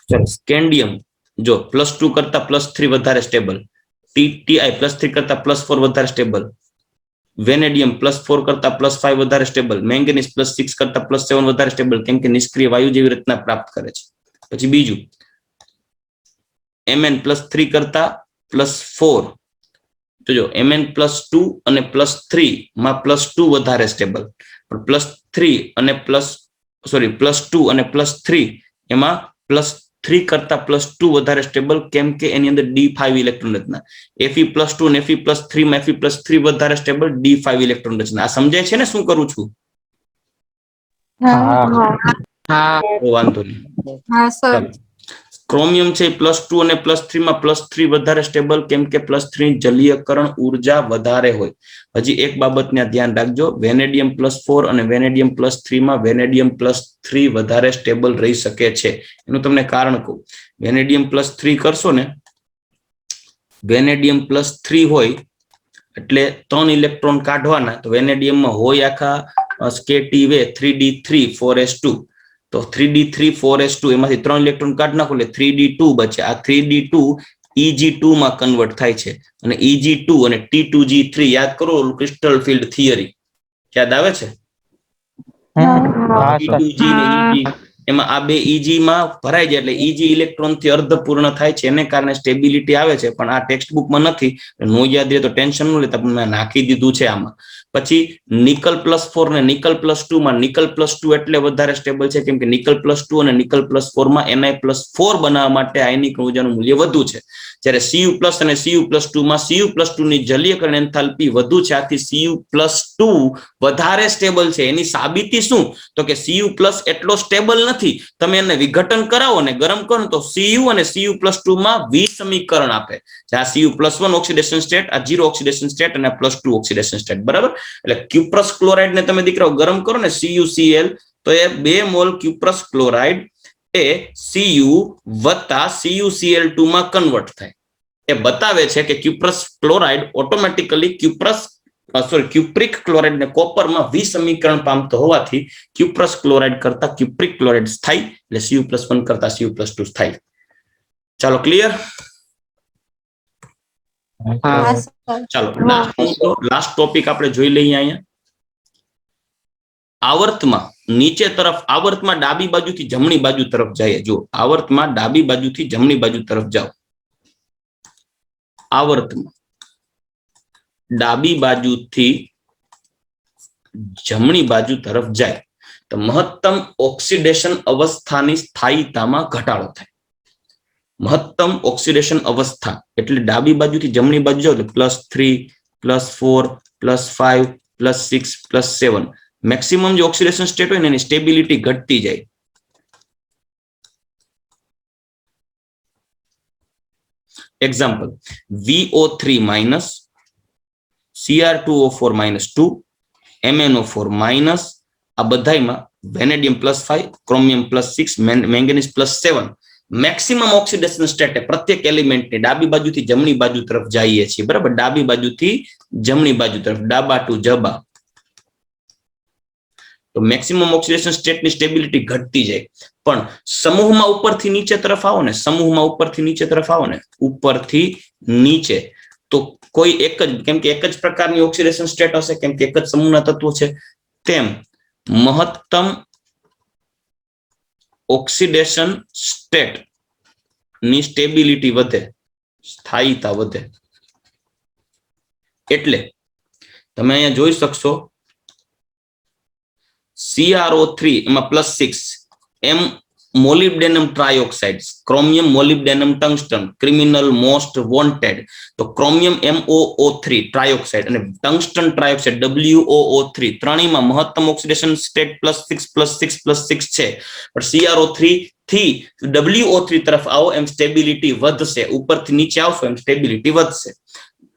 ચલો, સ્કેન્ડિયમ જો +2 કરતા +3 વધારે સ્ટેબલ, Ti +3 કરતા +4 વધારે સ્ટેબલ, વેનેડિયમ +4 કરતા +5 વધારે સ્ટેબલ, મેંગેનીઝ +6 કરતા +7 વધારે સ્ટેબલ, કેમ કે નિષ્ક્રિય વાયુ જેવી રચના પ્રાપ્ત કરે છે. પછી બીજું, Mn +3 કરતા +4, તો જો Mn+2 અને +3 માં +2 વધારે સ્ટેબલ, પણ +2 અને +3 એમાં +3 કરતા +2 વધારે સ્ટેબલ, કેમ કે એની અંદર D5 ઇલેક્ટ્રોન રચના. Fe+2 અને Fe+3 માં Fe+3 વધારે સ્ટેબલ, D5 ઇલેક્ટ્રોન રચના. આ સમજાય છે ને શું કરું છું? વાંધો નહીં. ક્રોમિયમ છે +2 અને +3 માં +3 વધારે સ્ટેબલ, કેમ કે +3 જલીયકરણ ઉર્જા વધારે હોય. હજી એક બાબતને ધ્યાન રાખજો, વેનેડિયમ +4 અને વેનેડિયમ +3 માં વેનેડિયમ +3 વધારે સ્ટેબલ રહી શકે છે. એનું તમને કારણ કહું, વેનેડિયમ +3 કરશો ને, વેનેડિયમ +3 હોય એટલે 3 ઇલેક્ટ્રોન કાઢવાના, તો વેનેડિયમમાં હોય આખા KT 3d3 4s2, તો 3d3 4s2 એમાંથી 3 ઇલેક્ટ્રોન કાઢ નાખો એટલે 3d2 બચે. આ 3d2 Eg2 માં કન્વર્ટ થાય છે, અને Eg2 અને T2G3 યાદ કરો ક્રિસ્ટલ ફિલ્ડ થિયરી, યાદ આવે છે? T2G ને Eg, એમાં આ બે Eg માં ભરાઈ જાય એટલે Eg ઇલેક્ટ્રોન થી અર્ધપૂર્ણ થાય છે, એને કારણે સ્ટેબિલિટી આવે છે. પણ આ ટેક્સ્ટ બુકમાં નથી, નો યાદ રહે તો ટેન્શન ન લેતા, પણ મેં નાખી દીધું છે આમાં. પછી નિકલ +4 ને નિકલ +2 માં નિકલ +2 એટલે વધારે સ્ટેબલ છે, કેમ કે નિકલ +2 અને નિકલ +4 માં Ni+4 બનાવવા માટે આયનિક ઉર્જાનું મૂલ્ય વધુ છે. જ્યારે Cu+ અને Cu+2 માં Cu+2 ની જલીયકરણ એન્થાલ્પી વધુ છે, આથી Cu+2 વધારે સ્ટેબલ છે. એની સાબિતી શું? તો કે Cu+ એટલો સ્ટેબલ નથી, તમે એને વિઘટન કરાવો ને ગરમ કરો તો Cu અને Cu+2 માં વિસમીકરણ આપે. આ Cu+1 ઓક્સિડેશન સ્ટેટ, આ 0 ઓક્સિડેશન સ્ટેટ અને +2 ઓક્સિડેશન સ્ટેટ. બરાબર, એટલે ક્યુપ્રસ ક્લોરાઇડ ને તમે દીકરાઓ ગરમ કરો ને CuCl, તો એ 2 મોલ ક્યુપ્રસ ક્લોરાઇડ એ Cu વત્તા CuCl2 માં કન્વર્ટ થાય. એ બતાવે છે કે cuprous chloride automatically cupric chloride ને કોપરમાં વિસમીકરણ પામતો હોવાથી ક્યુપ્રસ ક્લોરાઇડ કરતા ક્યુપ્રિક ક્લોરાઇડ થાય, એટલે Cu+1 કરતા Cu+2 થાય. ચાલો, ક્લિયર? ચાલો, લાસ્ટ ટોપિક આપણે જોઈ લઈએ અહીંયા. આવર્તમાં નીચે તરફ, આવર્તમાં ડાબી બાજુથી જમણી બાજુ તરફ જાય. જો આવર્તમાં ડાબી બાજુથી જમણી બાજુ તરફ જાઓ, આવર્તમાં ડાબી બાજુથી જમણી બાજુ તરફ જાય તો મહત્તમ ઓક્સિડેશન અવસ્થાની સ્થાયીતામાં ઘટાડો થાય. મહત્તમ ઓક્સિડેશન અવસ્થા એટલે ડાબી બાજુથી જમણી બાજુ જાવ એટલે +3, +4, +5, +6, +7 મેક્સિમમ જે ઓક્સિડેશન સ્ટેટ હોય ને એની સ્ટેબિલિટી ઘટતી જાય. એક્ઝામ્પલ VO3- Cr2O4- 2 MnO4- આ બધામાં vanadium +5 chromium +6 manganese +7 maximum oxidation state પ્રત્યેક એલિમેન્ટની ડાબી બાજુથી જમણી બાજુ તરફ જઈએ છીએ. બરાબર, ડાબી બાજુથી જમણી બાજુ તરફ, ડાબા ટુ જબા, તો મેક્સિમમ ઓક્સિડેશન સ્ટેટની સ્ટેબિલિટી ઘટતી જાય. પણ સમૂહમાં ઉપરથી નીચે તરફ આવો ને, સમૂહમાં ઉપરથી નીચે તરફ આવો ને, ઉપરથી નીચે, તો કોઈ એક જ, કેમ કે એક જ પ્રકારની ઓક્સિડેશન સ્ટેટ હશે, કેમ કે એક જ સમૂહના તત્વો છે, તેમ મહત્તમ ઓક્સિડેશન સ્ટેટ ની સ્ટેબિલિટી વધે, સ્થાયીતા વધે. એટલે તમે અહીંયા જોઈ શકશો CrO3 એમાં +6, M molybdenum trioxide, chromium molybdenum tungsten, criminal most wanted, તો ક્રોમિયમ MoO3 ટ્રાયોક્સાઇડ અને ટંગસ્ટન ટ્રાયોક્સાઇડ WoO3 ત્રણેયમાં મહત્તમ ઓક્સિડેશન સ્ટેટ +6 છે. પણ CrO3 થી WO3 તરફ આવો એમ સ્ટેબિલિટી વધશે, ઉપરથી નીચે આવશો એમ સ્ટેબિલિટી વધશે.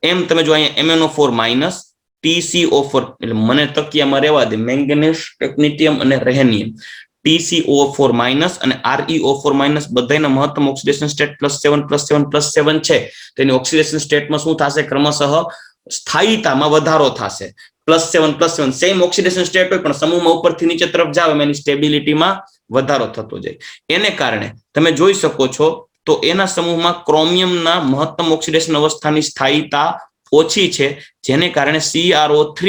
એમ તમે જો અહીંયા MnO4- TCO4 એટલે મને તકિયામાં રહેવા દે, મેંગેનીઝ, ટેકનિટિયમ અને રેહેનિયમ, TCO4- અને ReO4- બધાના મહત્તમ ઓક્સિડેશન સ્ટેટ +7 છે. તેની ઓક્સિડેશન સ્ટેટમાં શું થશે? ક્રમશઃ સ્થાયીતામાં વધારો થશે. +7 સેમ ઓક્સિડેશન સ્ટેટ હોય પણ સમૂહમાં ઉપરથી નીચે તરફ જાવ એની સ્ટેબિલિટીમાં વધારો થતો જાય. એને કારણે તમે જોઈ શકો છો તો એના સમૂહમાં ક્રોમિયમના મહત્તમ ઓક્સિડેશન અવસ્થાની સ્થાયીતા ઓછી છે, જેને કારણે CrO3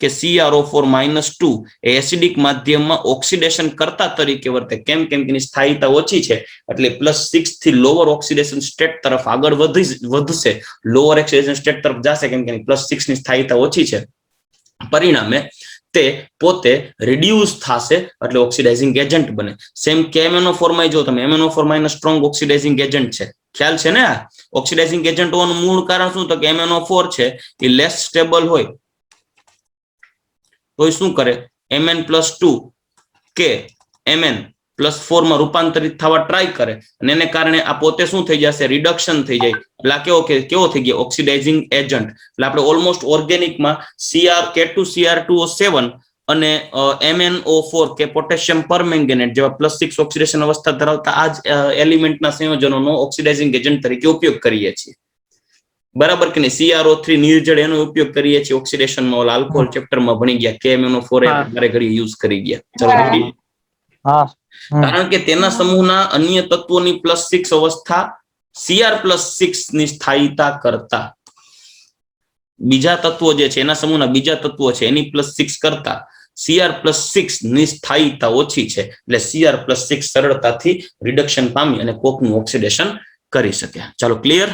કે CrO4- 2 એ એસિડિક માધ્યમમાં ઓક્સિડેશન કરતા તરીકે વર્તે. કેમ કે એની સ્થાયીતા ઓછી છે એટલે +6 થી લોઅર ઓક્સિડેશન સ્ટેટ તરફ આગળ વધશે, લોઅર ઓક્સિડેશન સ્ટેટ તરફ જશે, કેમ કે +6 ની સ્થાયીતા ઓછી છે. પરિણામે તે પોતે રિડ્યુસ થશે એટલે ઓક્સિડાઇઝિંગ એજન્ટ બને. સેમ કે MnO4 જો તમે, MnO4- સ્ટ્રોંગ ઓક્સિડાઇઝિંગ એજન્ટ છે, ખ્યાલ છે ને? આ ઓક્સિડાઇઝિંગ એજન્ટ હોવાનું મૂળ કારણ શું? તો કે MnO4 છે એ લેસ સ્ટેબલ હોય તો શું કરે? Mn+2 કે Mn+4 માં રૂપાંતરિત થવા ટ્રાય કરે અને એને કારણે આ પોતે શું થઈ જશે? રિડક્શન થઈ જાય. એટલે કેવો થઈ ગયો? Oxidising agent. એટલે આપણે ઓલમોસ્ટ ઓર્ગેનિકમાં K2Cr2O7 અને MnO4 કે પોટેશિયમ પરમેંગેનેટ જેવા +6 ઓક્સિડેશન અવસ્થા ધરાવતા આ જ એલિમેન્ટના સંયોજનોનો ઓક્સિડાઇઝિંગ એજન્ટ તરીકે ઉપયોગ કરીએ છીએ. બરાબર કે નહીં? CrO3 નિર્જળ એનો ઉપયોગ કરીએ છીએ ઓક્સિડેશનમાં, આલ્કોહોલ ચેપ્ટરમાં ભણી ગયા. KMnO4 ઘરે ઘડી યુઝ કરી ગયા. ચલો, કારણ કે તેના સમૂહના અન્ય તત્વોની +6 અવસ્થા Cr+6 ની સ્થાયીતા કરતા બીજા તત્વો જે છે, એના સમૂહના બીજા તત્વો છે એની +6 કરતા Cr+6 ની સ્થાયીતા ઓછી છે. એટલે Cr+6 સરળતાથી રિડક્શન પામી અને કોકનું ઓક્સિડેશન કરી શકે. ચાલો, ક્લિયર?